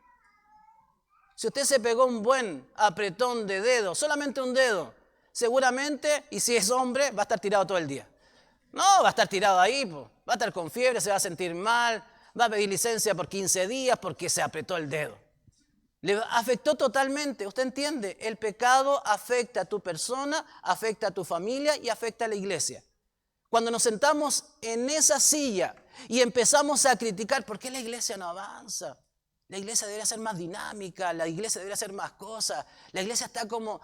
Si usted se pegó un buen apretón de dedo, solamente un dedo, seguramente, y si es hombre, va a estar tirado todo el día. No, va a estar tirado ahí, va a estar con fiebre, se va a sentir mal, va a pedir licencia por 15 días porque se apretó el dedo. Le afectó totalmente. ¿Usted entiende? El pecado afecta a tu persona, afecta a tu familia y afecta a la iglesia. Cuando nos sentamos en esa silla y empezamos a criticar, ¿por qué la iglesia no avanza? La iglesia debería ser más dinámica, la iglesia debería hacer más cosas, la iglesia está como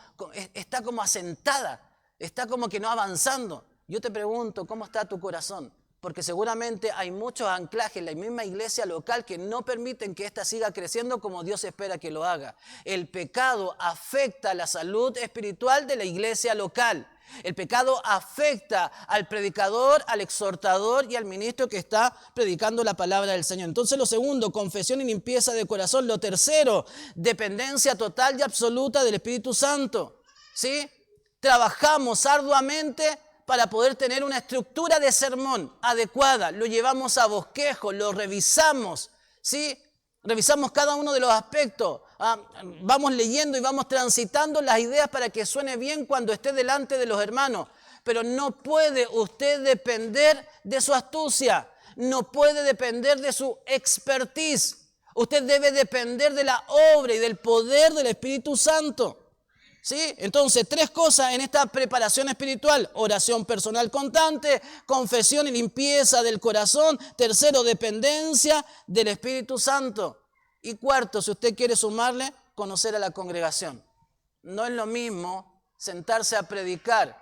asentada, está como que no avanzando. Yo te pregunto, ¿cómo está tu corazón? Porque seguramente hay muchos anclajes en la misma iglesia local que no permiten que ésta siga creciendo como Dios espera que lo haga. El pecado afecta la salud espiritual de la iglesia local. El pecado afecta al predicador, al exhortador y al ministro que está predicando la palabra del Señor. Entonces lo segundo, confesión y limpieza de corazón. Lo tercero, dependencia total y absoluta del Espíritu Santo. ¿Sí? Trabajamos arduamente para poder tener una estructura de sermón adecuada. Lo llevamos a bosquejo, lo revisamos, ¿sí? Revisamos cada uno de los aspectos. Vamos leyendo y vamos transitando las ideas para que suene bien cuando esté delante de los hermanos. Pero no puede usted depender de su astucia. No puede depender de su expertise. Usted debe depender de la obra y del poder del Espíritu Santo. ¿Sí? Entonces, 3 cosas en esta preparación espiritual: oración personal constante, confesión y limpieza del corazón. Tercero, dependencia del Espíritu Santo. Y cuarto, si usted quiere sumarle, conocer a la congregación. No es lo mismo sentarse a predicar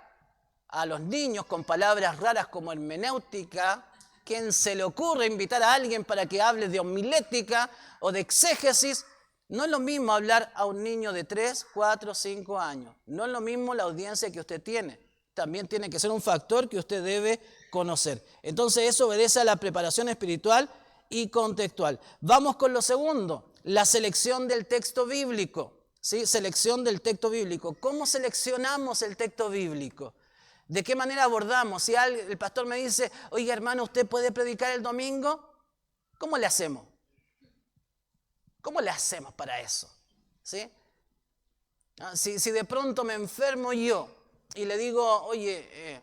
a los niños con palabras raras como hermenéutica. ¿Quién se le ocurre invitar a alguien para que hable de homilética o de exégesis? No es lo mismo hablar a un niño de 3, 4, 5 años. No es lo mismo la audiencia que usted tiene. También tiene que ser un factor que usted debe conocer. Entonces eso obedece a la preparación espiritual y contextual. Vamos con lo segundo, la selección del texto bíblico. ¿Sí? Selección del texto bíblico. ¿Cómo seleccionamos el texto bíblico? ¿De qué manera abordamos? Si el pastor me dice, oiga hermano, ¿usted puede predicar el domingo? ¿Cómo le hacemos? ¿Cómo le hacemos para eso? ¿Sí? Si de pronto me enfermo yo y le digo, oye,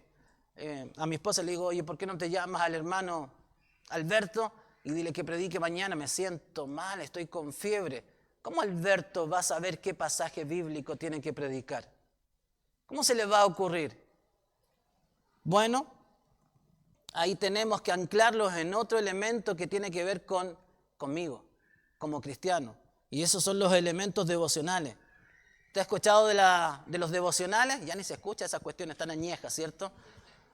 a mi esposa le digo, oye, ¿por qué no te llamas al hermano Alberto y dile que predique mañana? Me siento mal, estoy con fiebre. ¿Cómo Alberto va a saber qué pasaje bíblico tiene que predicar? ¿Cómo se le va a ocurrir? Bueno, ahí tenemos que anclarlos en otro elemento que tiene que ver conmigo, como cristiano. Y esos son los elementos devocionales. ¿Te has escuchado de los devocionales? Ya ni se escucha, esas cuestiones tan añejas, ¿cierto?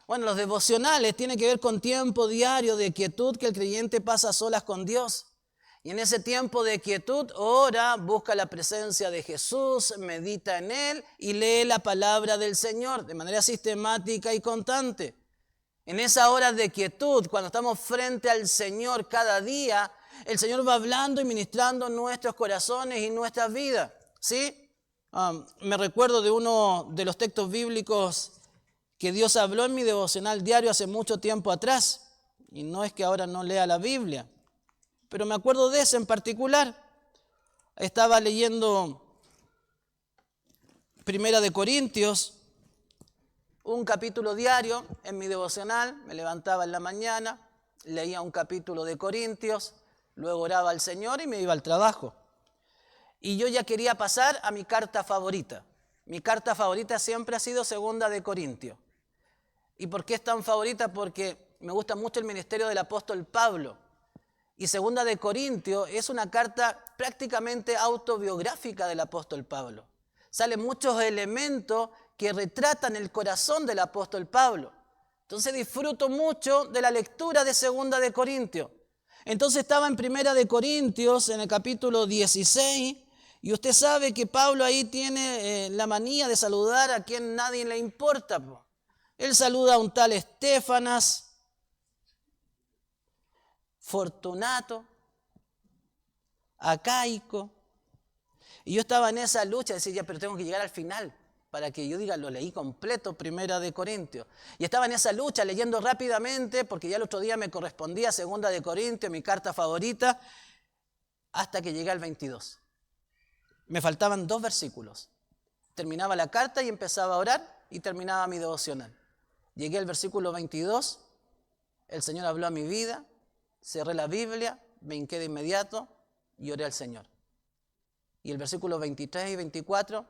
Bueno, los devocionales tienen que ver con tiempo diario de quietud que el creyente pasa a solas con Dios. Y en ese tiempo de quietud, ora, busca la presencia de Jesús, medita en Él y lee la palabra del Señor de manera sistemática y constante. En esa hora de quietud, cuando estamos frente al Señor cada día, el Señor va hablando y ministrando nuestros corazones y nuestras vidas. ¿Sí? Me recuerdo de uno de los textos bíblicos que Dios habló en mi devocional diario hace mucho tiempo atrás. Y no es que ahora no lea la Biblia, pero me acuerdo de ese en particular. Estaba leyendo Primera de Corintios, un capítulo diario en mi devocional. Me levantaba en la mañana, leía un capítulo de Corintios, luego oraba al Señor y me iba al trabajo. Y yo ya quería pasar a mi carta favorita. Mi carta favorita siempre ha sido Segunda de Corintios. ¿Y por qué es tan favorita? Porque me gusta mucho el ministerio del apóstol Pablo. Y Segunda de Corintios es una carta prácticamente autobiográfica del apóstol Pablo. Salen muchos elementos que retratan el corazón del apóstol Pablo. Entonces disfruto mucho de la lectura de Segunda de Corintios. Entonces estaba en Primera de Corintios, en el capítulo 16, y usted sabe que Pablo ahí tiene la manía de saludar a quien nadie le importa. Él saluda a un tal Estéfanas, Fortunato, Acaico. Y yo estaba en esa lucha, decía, ya, pero tengo que llegar al final para que yo diga, lo leí completo, Primera de Corintios. Y estaba en esa lucha, leyendo rápidamente, porque ya el otro día me correspondía Segunda de Corintios, mi carta favorita, hasta que llegué al 22. Me faltaban 2 versículos. Terminaba la carta y empezaba a orar y terminaba mi devocional. Llegué al versículo 22, el Señor habló a mi vida, cerré la Biblia, me hinqué de inmediato y oré al Señor. Y el versículo 23 y 24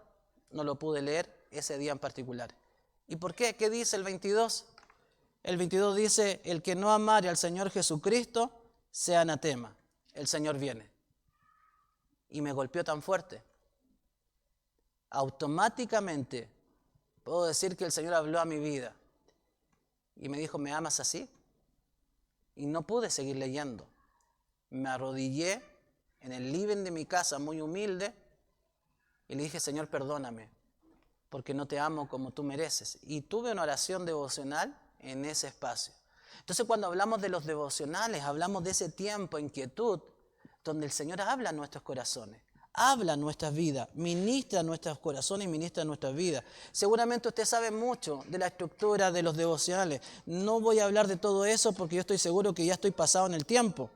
no lo pude leer ese día en particular. ¿Y por qué? ¿Qué dice el 22? El 22 dice, el que no amare al Señor Jesucristo, sea anatema. El Señor viene. Y me golpeó tan fuerte. Automáticamente puedo decir que el Señor habló a mi vida. Y me dijo, ¿me amas así? Y no pude seguir leyendo. Me arrodillé en el living de mi casa, muy humilde, y le dije, Señor, perdóname, porque no te amo como tú mereces. Y tuve una oración devocional en ese espacio. Entonces, cuando hablamos de los devocionales, hablamos de ese tiempo en quietud, donde el Señor habla a nuestros corazones, habla nuestras vidas, ministra nuestros corazones y ministra nuestras vidas. Seguramente usted sabe mucho de la estructura de los devocionales. No voy a hablar de todo eso porque yo estoy seguro que ya estoy pasado en el tiempo.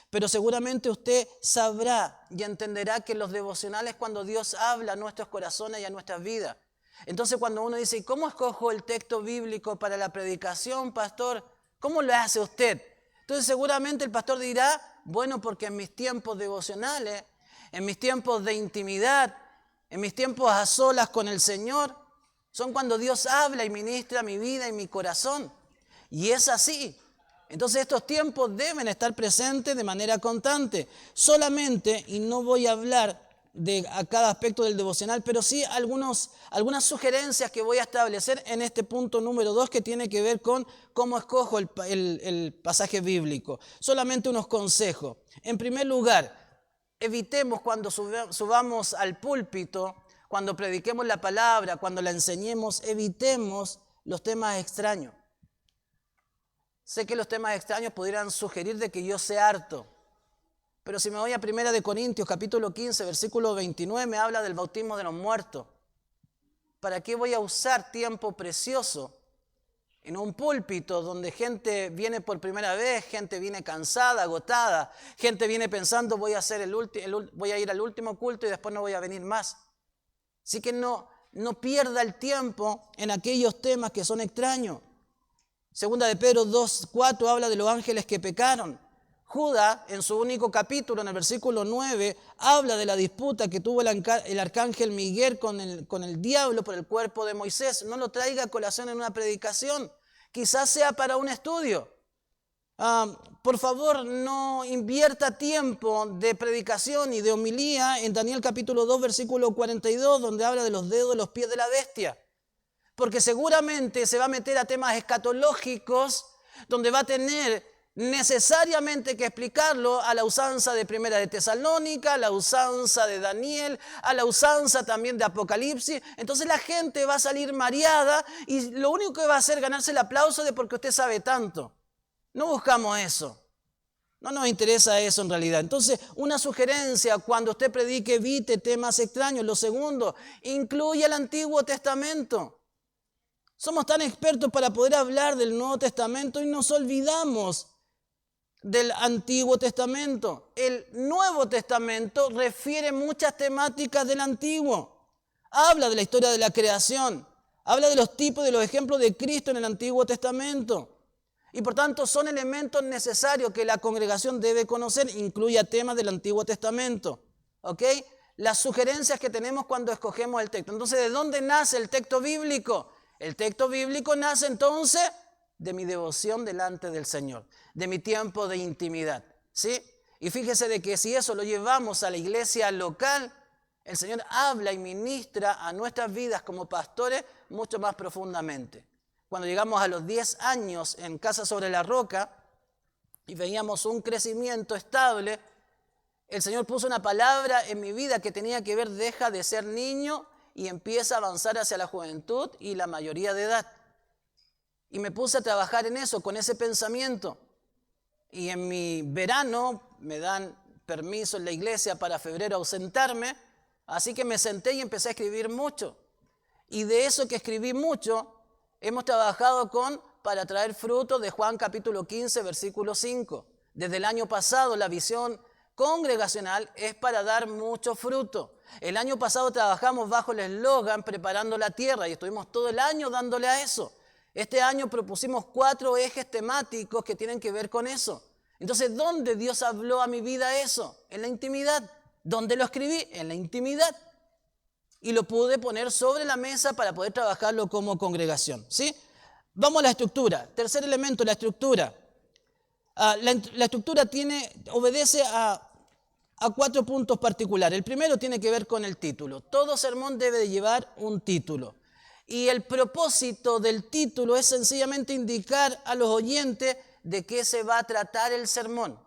Pero seguramente usted sabrá y entenderá que los devocionales cuando Dios habla a nuestros corazones y a nuestras vidas. Entonces cuando uno dice, ¿cómo escojo el texto bíblico para la predicación, pastor? ¿Cómo lo hace usted? Entonces seguramente el pastor dirá, bueno, porque en mis tiempos devocionales, en mis tiempos de intimidad, en mis tiempos a solas con el Señor, son cuando Dios habla y ministra mi vida y mi corazón. Y es así. Entonces estos tiempos deben estar presentes de manera constante. Solamente, y no voy a hablar a cada aspecto del devocional, pero sí algunas sugerencias que voy a establecer en este punto número 2 que tiene que ver con cómo escojo el pasaje bíblico. Solamente unos consejos. En primer lugar, evitemos cuando subamos al púlpito, cuando prediquemos la palabra, cuando la enseñemos, evitemos los temas extraños. Sé que los temas extraños pudieran sugerir de que yo sea harto, pero si me voy a 1 Corintios capítulo 15, versículo 29, me habla del bautismo de los muertos. ¿Para qué voy a usar tiempo precioso en un púlpito donde gente viene por primera vez, gente viene cansada, agotada, gente viene pensando voy a ir al último culto y después no voy a venir más? Así que no pierda el tiempo en aquellos temas que son extraños. Segunda de Pedro 2:4 habla de los ángeles que pecaron. Judas, en su único capítulo, en el versículo 9, habla de la disputa que tuvo el arcángel Miguel con el diablo por el cuerpo de Moisés. No lo traiga a colación en una predicación. Quizás sea para un estudio. Por favor, no invierta tiempo de predicación y de homilía en Daniel capítulo 2, versículo 42, donde habla de los dedos de los pies de la bestia. Porque seguramente se va a meter a temas escatológicos donde va a tener necesariamente que explicarlo a la usanza de Primera de Tesalónica, a la usanza de Daniel, a la usanza también de Apocalipsis. Entonces la gente va a salir mareada y lo único que va a hacer es ganarse el aplauso de porque usted sabe tanto. No buscamos eso. No nos interesa eso en realidad. Entonces, una sugerencia cuando usted predique, evite temas extraños. Lo segundo, incluye el Antiguo Testamento. Somos tan expertos para poder hablar del Nuevo Testamento y nos olvidamos del Antiguo Testamento. El Nuevo Testamento refiere muchas temáticas del Antiguo. Habla de la historia de la creación. Habla de los tipos, de los ejemplos de Cristo en el Antiguo Testamento. Y por tanto son elementos necesarios que la congregación debe conocer. Incluye temas del Antiguo Testamento. ¿Ok? Las sugerencias que tenemos cuando escogemos el texto. Entonces, ¿de dónde nace el texto bíblico? El texto bíblico nace entonces de mi devoción delante del Señor, de mi tiempo de intimidad, ¿sí? Y fíjese de que si eso lo llevamos a la iglesia local, el Señor habla y ministra a nuestras vidas como pastores mucho más profundamente. Cuando llegamos a los 10 años en Casa sobre la Roca y veíamos un crecimiento estable, el Señor puso una palabra en mi vida que tenía que ver, deja de ser niño y empieza a avanzar hacia la juventud y la mayoría de edad. Y me puse a trabajar en eso, con ese pensamiento. Y en mi verano me dan permiso en la iglesia para febrero ausentarme, así que me senté y empecé a escribir mucho. Y de eso que escribí mucho, hemos trabajado para traer fruto de Juan capítulo 15, versículo 5. Desde el año pasado la visión congregacional es para dar mucho fruto. El año pasado trabajamos bajo el eslogan Preparando la Tierra y estuvimos todo el año dándole a eso. Este año propusimos 4 ejes temáticos que tienen que ver con eso. Entonces, ¿dónde Dios habló a mi vida eso? En la intimidad. ¿Dónde lo escribí? En la intimidad. Y lo pude poner sobre la mesa para poder trabajarlo como congregación, ¿sí? Vamos a la estructura. Tercer elemento, la estructura. La estructura obedece a 4 puntos particulares. El primero tiene que ver con el título. Todo sermón debe de llevar un título. Y el propósito del título es sencillamente indicar a los oyentes de qué se va a tratar el sermón.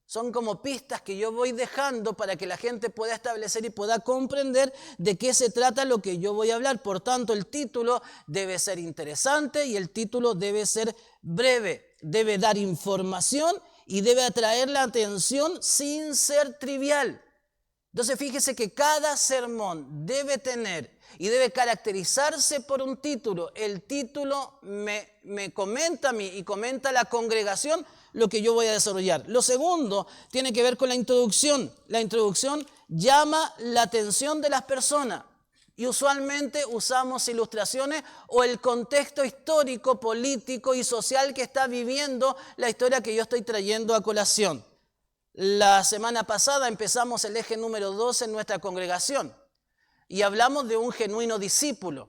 Son como pistas que yo voy dejando para que la gente pueda establecer y pueda comprender de qué se trata lo que yo voy a hablar. Por tanto, el título debe ser interesante y el título debe ser breve. Debe dar información y debe atraer la atención sin ser trivial. Entonces, fíjese que cada sermón debe tener y debe caracterizarse por un título. El título me comenta a mí y comenta a la congregación lo que yo voy a desarrollar. Lo segundo tiene que ver con la introducción. La introducción llama la atención de las personas y usualmente usamos ilustraciones o el contexto histórico, político y social que está viviendo la historia que yo estoy trayendo a colación. La semana pasada empezamos el eje número 2 en nuestra congregación y hablamos de un genuino discípulo.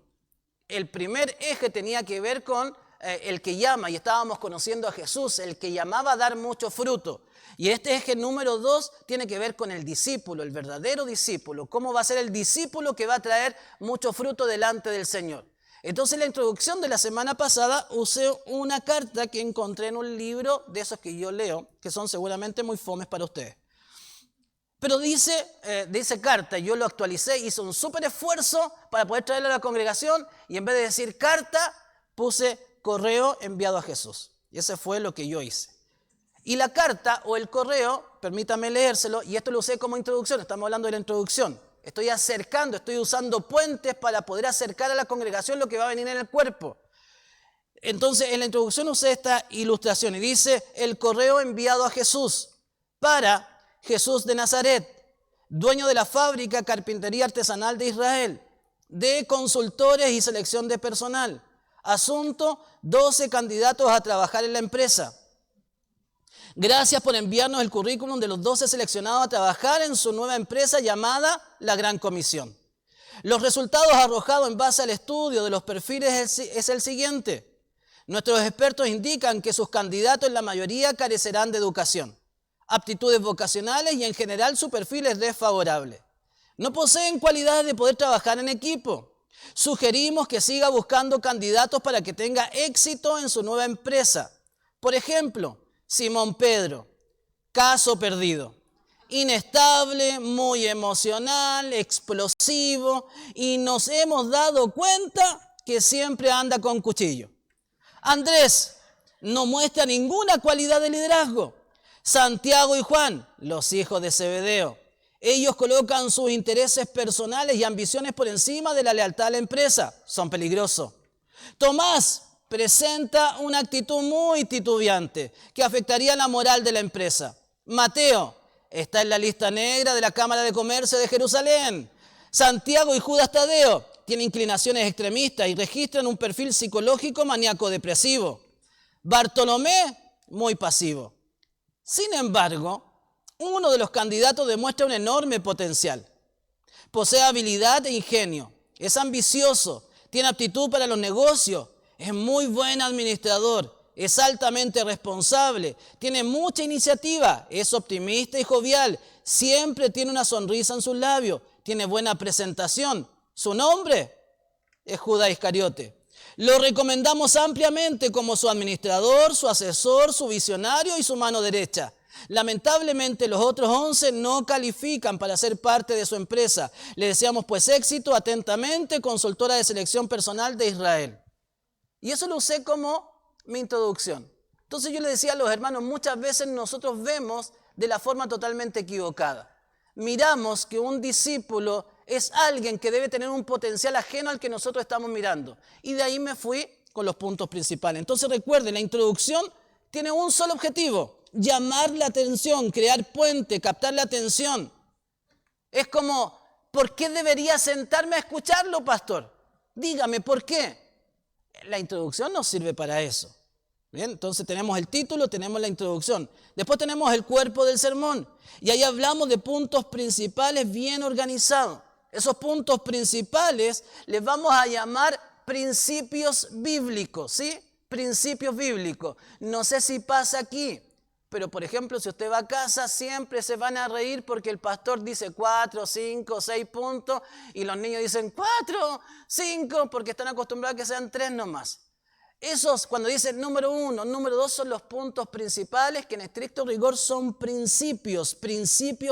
El primer eje tenía que ver con el que llama, y estábamos conociendo a Jesús, el que llamaba a dar mucho fruto. Y este eje número 2 tiene que ver con el discípulo, el verdadero discípulo. ¿Cómo va a ser el discípulo que va a traer mucho fruto delante del Señor? Entonces, en la introducción de la semana pasada usé una carta que encontré en un libro de esos que yo leo, que son seguramente muy fomes para ustedes. Pero dice carta, yo lo actualicé, hice un súper esfuerzo para poder traerlo a la congregación y en vez de decir carta, puse correo enviado a Jesús. Y ese fue lo que yo hice. Y la carta o el correo, permítame leérselo, y esto lo usé como introducción, estamos hablando de la introducción. Estoy estoy usando puentes para poder acercar a la congregación lo que va a venir en el cuerpo. Entonces, en la introducción usé esta ilustración y dice, el correo enviado a Jesús para Jesús de Nazaret, dueño de la fábrica Carpintería Artesanal de Israel, de consultores y selección de personal. Asunto, 12 candidatos a trabajar en la empresa. Gracias por enviarnos el currículum de los 12 seleccionados a trabajar en su nueva empresa llamada La Gran Comisión. Los resultados arrojados en base al estudio de los perfiles es el siguiente. Nuestros expertos indican que sus candidatos en la mayoría carecerán de educación, aptitudes vocacionales y en general su perfil es desfavorable. No poseen cualidades de poder trabajar en equipo. Sugerimos que siga buscando candidatos para que tenga éxito en su nueva empresa. Por ejemplo, Simón Pedro, caso perdido, inestable, muy emocional, explosivo y nos hemos dado cuenta que siempre anda con cuchillo. Andrés no muestra ninguna cualidad de liderazgo. Santiago y Juan, los hijos de Zebedeo, ellos colocan sus intereses personales y ambiciones por encima de la lealtad a la empresa. Son peligrosos. Tomás presenta una actitud muy titubeante que afectaría la moral de la empresa. Mateo está en la lista negra de la Cámara de Comercio de Jerusalén. Santiago y Judas Tadeo tienen inclinaciones extremistas y registran un perfil psicológico maníaco-depresivo. Bartolomé, muy pasivo. Sin embargo, uno de los candidatos demuestra un enorme potencial. Posee habilidad e ingenio, es ambicioso, tiene aptitud para los negocios, es muy buen administrador, es altamente responsable, tiene mucha iniciativa, es optimista y jovial, siempre tiene una sonrisa en sus labios, tiene buena presentación. Su nombre es Judas Iscariote. Lo recomendamos ampliamente como su administrador, su asesor, su visionario y su mano derecha. Lamentablemente los otros 11 no califican para ser parte de su empresa. Le deseamos pues éxito. Atentamente, consultora de selección personal de Israel. Y eso lo usé como mi introducción. Entonces yo le decía a los hermanos, muchas veces nosotros vemos de la forma totalmente equivocada. Miramos que un discípulo es alguien que debe tener un potencial ajeno al que nosotros estamos mirando. Y de ahí me fui con los puntos principales. Entonces recuerden, la introducción tiene un solo objetivo: llamar la atención, crear puente, captar la atención. Es como, ¿por qué debería sentarme a escucharlo, pastor? Dígame, ¿por qué? La introducción nos sirve para eso. Bien, entonces tenemos el título, tenemos la introducción. Después tenemos el cuerpo del sermón. Y ahí hablamos de puntos principales bien organizados. Esos puntos principales les vamos a llamar principios bíblicos, ¿sí? Principios bíblicos. No sé si pasa aquí, pero por ejemplo, si usted va a casa, siempre se van a reír porque el pastor dice 4, 5, 6 puntos y los niños dicen 4, 5 porque están acostumbrados a que sean 3 nomás. Esos, cuando dicen número 1, número 2, son los puntos principales que en estricto rigor son principios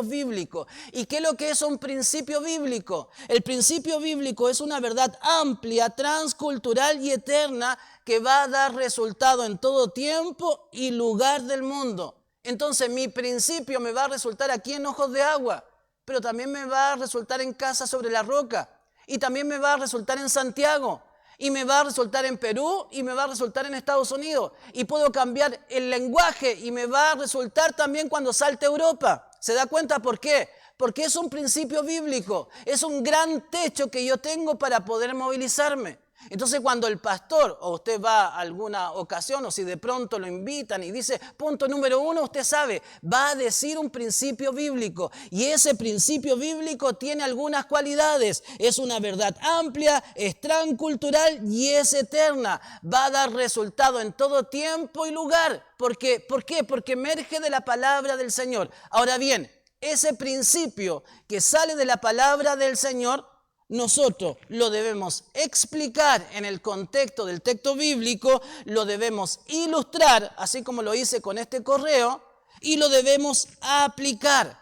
bíblicos. ¿Y qué es lo que es un principio bíblico? El principio bíblico es una verdad amplia, transcultural y eterna que va a dar resultado en todo tiempo y lugar del mundo. Entonces mi principio me va a resultar aquí en Ojos de Agua, pero también me va a resultar en Casa sobre la Roca y también me va a resultar en Santiago. Y me va a resultar en Perú y me va a resultar en Estados Unidos. Y puedo cambiar el lenguaje y me va a resultar también cuando salte a Europa. ¿Se da cuenta por qué? Porque es un principio bíblico. Es un gran techo que yo tengo para poder movilizarme. Entonces cuando el pastor o usted va a alguna ocasión o si de pronto lo invitan y dice punto número 1, usted sabe, va a decir un principio bíblico y ese principio bíblico tiene algunas cualidades. Es una verdad amplia, es transcultural y es eterna. Va a dar resultado en todo tiempo y lugar. ¿Por qué? Porque emerge de la palabra del Señor. Ahora bien, ese principio que sale de la palabra del Señor, nosotros lo debemos explicar en el contexto del texto bíblico, lo debemos ilustrar, así como lo hice con este correo, y lo debemos aplicar.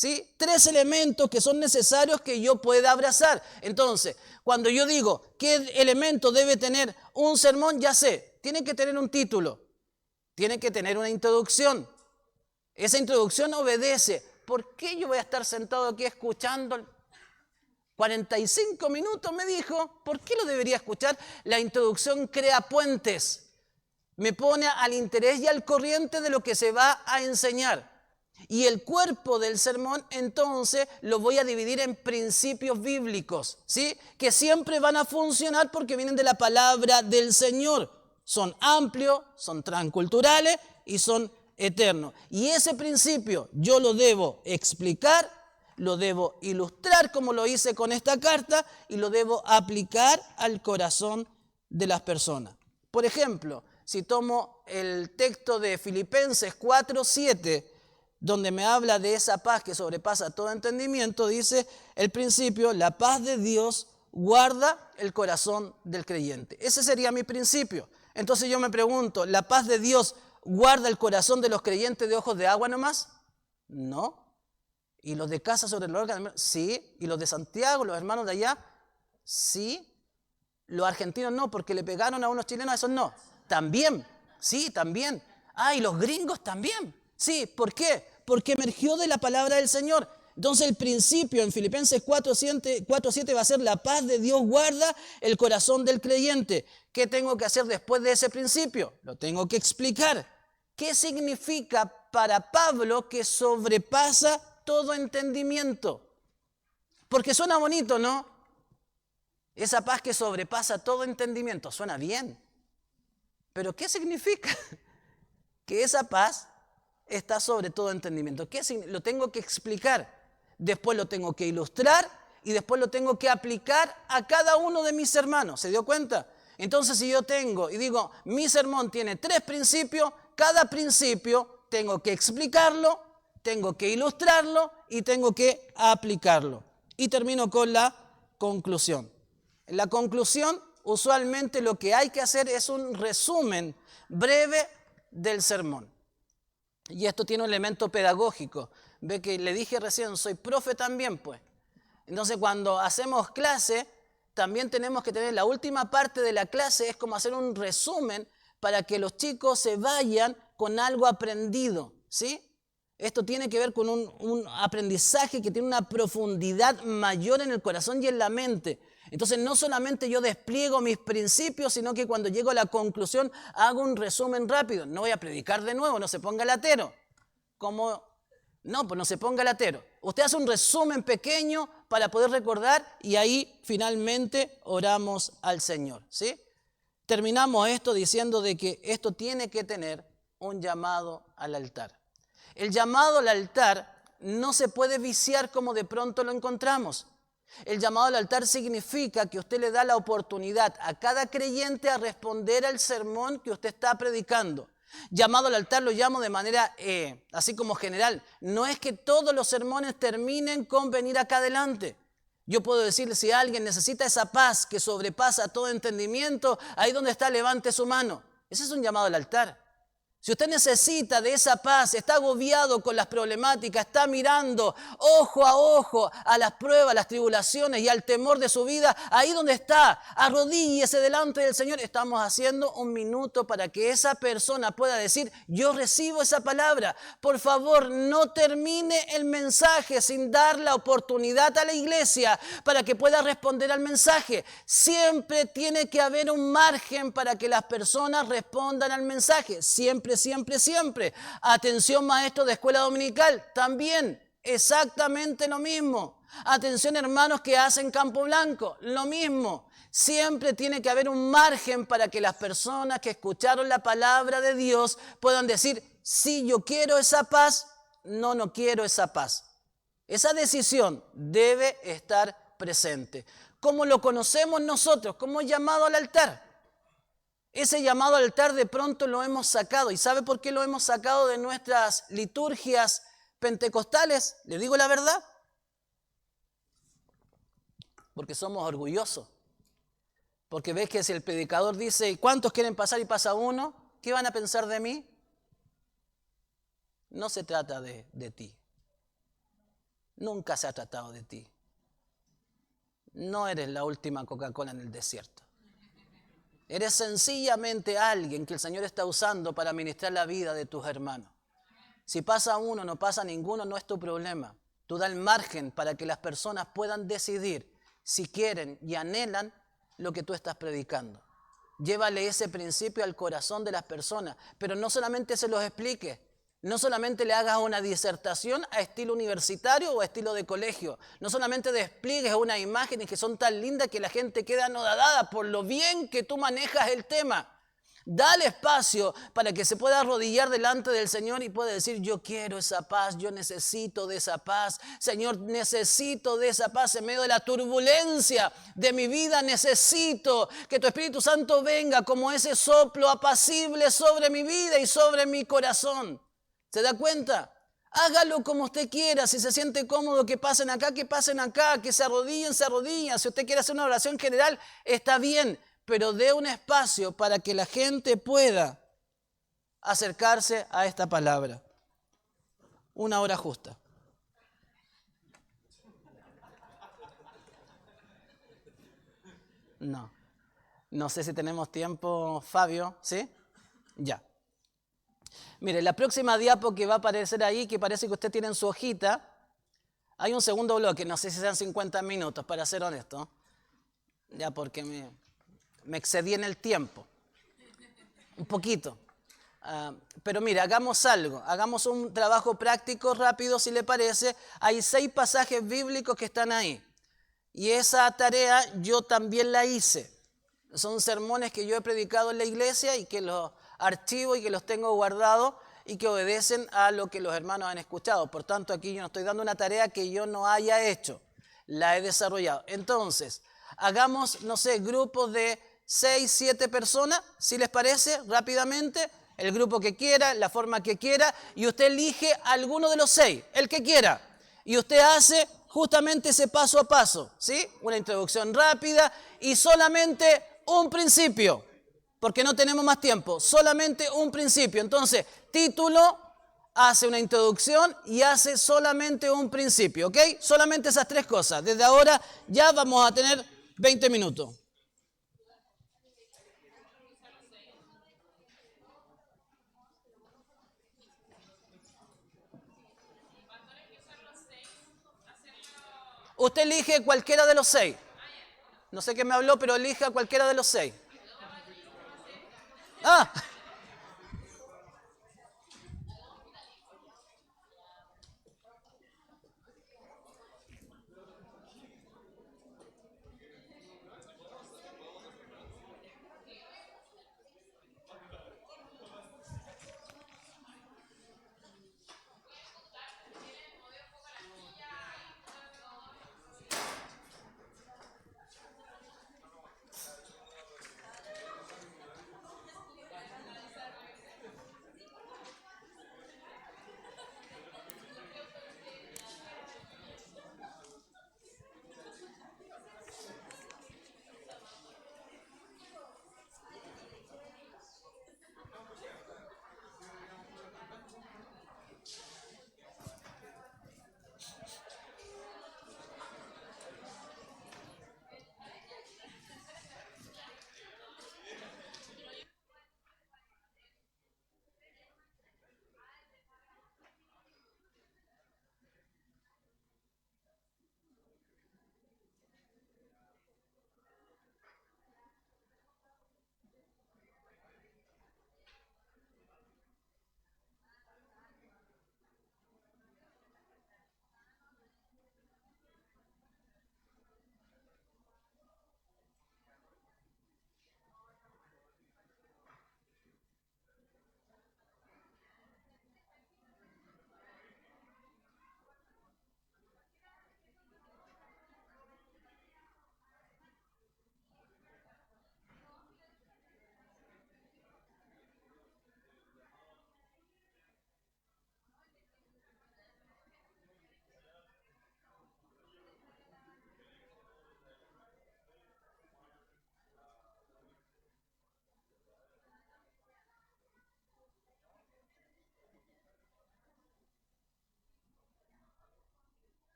¿Sí? 3 elementos que son necesarios que yo pueda abrazar. Entonces, cuando yo digo qué elemento debe tener un sermón, ya sé, tiene que tener un título, tiene que tener una introducción. Esa introducción obedece. ¿Por qué yo voy a estar sentado aquí escuchando? 45 minutos me dijo. ¿Por qué lo debería escuchar? La introducción crea puentes. Me pone al interés y al corriente de lo que se va a enseñar. Y el cuerpo del sermón, entonces, lo voy a dividir en principios bíblicos, ¿sí? Que siempre van a funcionar porque vienen de la palabra del Señor. Son amplios, son transculturales y son eternos. Y ese principio yo lo debo explicar, lo debo ilustrar como lo hice con esta carta y lo debo aplicar al corazón de las personas. Por ejemplo, si tomo el texto de Filipenses 4:7, donde me habla de esa paz que sobrepasa todo entendimiento, dice el principio, la paz de Dios guarda el corazón del creyente. Ese sería mi principio. Entonces yo me pregunto, ¿la paz de Dios guarda el corazón de los creyentes de ojos de agua nomás? No. ¿Y los de Casa sobre el Órgano? Sí. ¿Y los de Santiago, los hermanos de allá? Sí. Los argentinos no, porque le pegaron a unos chilenos, a esos no. También, sí, también. Ah, y los gringos también. Sí, ¿por qué? Porque emergió de la palabra del Señor. Entonces el principio en Filipenses 4:7 va a ser la paz de Dios guarda el corazón del creyente. ¿Qué tengo que hacer después de ese principio? Lo tengo que explicar. ¿Qué significa para Pablo que sobrepasa todo entendimiento? Porque suena bonito, ¿no? Esa paz que sobrepasa todo entendimiento. Suena bien. Pero ¿qué significa? Que esa paz está sobre todo entendimiento. Lo tengo que explicar. Después lo tengo que ilustrar y después lo tengo que aplicar a cada uno de mis hermanos. ¿Se dio cuenta? Entonces, si yo tengo y digo, mi sermón tiene 3 principios, cada principio tengo que explicarlo, tengo que ilustrarlo y tengo que aplicarlo. Y termino con la conclusión. En la conclusión, usualmente lo que hay que hacer es un resumen breve del sermón. Y esto tiene un elemento pedagógico. Ve que le dije recién, soy profe también, pues. Entonces, cuando hacemos clase, también tenemos que tener la última parte de la clase, es como hacer un resumen para que los chicos se vayan con algo aprendido, ¿sí? Esto tiene que ver con un aprendizaje que tiene una profundidad mayor en el corazón y en la mente. Entonces, no solamente yo despliego mis principios, sino que cuando llego a la conclusión hago un resumen rápido. No voy a predicar de nuevo, no se ponga latero. No, pues no se ponga latero. Usted hace un resumen pequeño para poder recordar y ahí finalmente oramos al Señor, ¿sí? Terminamos esto diciendo de que esto tiene que tener un llamado al altar. El llamado al altar no se puede viciar como de pronto lo encontramos. El llamado al altar significa que usted le da la oportunidad a cada creyente a responder al sermón que usted está predicando. Llamado al altar lo llamo de manera así como general. No es que todos los sermones terminen con venir acá adelante. Yo puedo decirle, si alguien necesita esa paz que sobrepasa todo entendimiento, ahí donde está, levante su mano. Ese es un llamado al altar. Si usted necesita de esa paz, está agobiado con las problemáticas, está mirando ojo a las pruebas, las tribulaciones y al temor de su vida, ahí donde está, arrodíllese delante del Señor. Estamos haciendo un minuto para que esa persona pueda decir, yo recibo esa palabra. Por favor, no termine el mensaje sin dar la oportunidad a la iglesia para que pueda responder al mensaje. Siempre tiene que haber un margen para que las personas respondan al mensaje. Siempre. Atención, maestros de escuela dominical, también exactamente lo mismo. Atención, hermanos que hacen Campo Blanco, lo mismo. Siempre tiene que haber un margen para que las personas que escucharon la palabra de Dios puedan decir, sí, yo quiero esa paz, no quiero esa paz. Esa decisión debe estar presente. ¿Cómo lo conocemos nosotros? Como llamado al altar. Ese llamado al altar de pronto lo hemos sacado. ¿Y sabe por qué lo hemos sacado de nuestras liturgias pentecostales? ¿Le digo la verdad? Porque somos orgullosos. Porque ves que si el predicador dice, ¿cuántos quieren pasar y pasa uno? ¿Qué van a pensar de mí? No se trata de ti. nunca se ha tratado de ti. No eres la última Coca-Cola en el desierto. Eres sencillamente alguien que el Señor está usando para ministrar la vida de tus hermanos. Si pasa uno, no pasa ninguno, no es tu problema. Tú da el margen para que las personas puedan decidir si quieren y anhelan lo que tú estás predicando. Llévale ese principio al corazón de las personas, pero no solamente se los expliques, no solamente le hagas una disertación a estilo universitario o a estilo de colegio, no solamente despliegues unas imágenes que son tan lindas que la gente queda anodadada por lo bien que tú manejas el tema. Dale espacio para que se pueda arrodillar delante del Señor y pueda decir, yo quiero esa paz, yo necesito de esa paz. Señor, necesito de esa paz en medio de la turbulencia de mi vida. Necesito que tu Espíritu Santo venga como ese soplo apacible sobre mi vida y sobre mi corazón. ¿Se da cuenta? Hágalo como usted quiera. Si se siente cómodo, que pasen acá, que se arrodillen, se arrodillan. Si usted quiere hacer una oración general, está bien. Pero dé un espacio para que la gente pueda acercarse a esta palabra. Una hora justa. No sé si tenemos tiempo, Fabio, ¿sí? Ya. Mire, la próxima diapo que va a aparecer ahí, que parece que usted tiene en su hojita, hay un segundo bloque, no sé si sean 50 minutos, para ser honesto. Ya, porque me excedí en el tiempo, un poquito. Pero mira, hagamos algo, hagamos un trabajo práctico rápido si le parece. Hay 6 pasajes bíblicos que están ahí. Y esa tarea yo también la hice. Son sermones que yo he predicado en la iglesia y que los archivo y que los tengo guardados y que obedecen a lo que los hermanos han escuchado. Por tanto, aquí yo no estoy dando una tarea que yo no haya hecho, la he desarrollado. Entonces, hagamos, no sé, grupos de 6, 7 personas, si les parece, rápidamente, el grupo que quiera, la forma que quiera, y usted elige alguno de los 6, el que quiera, y usted hace justamente ese paso a paso, ¿sí? Una introducción rápida y solamente un principio, porque no tenemos más tiempo, solamente un principio. Entonces, título, hace una introducción y hace solamente un principio, ¿ok? Solamente esas 3 cosas. Desde ahora ya vamos a tener 20 minutos. Usted elige cualquiera de los 6. No sé qué me habló, pero elija cualquiera de los 6. Ah,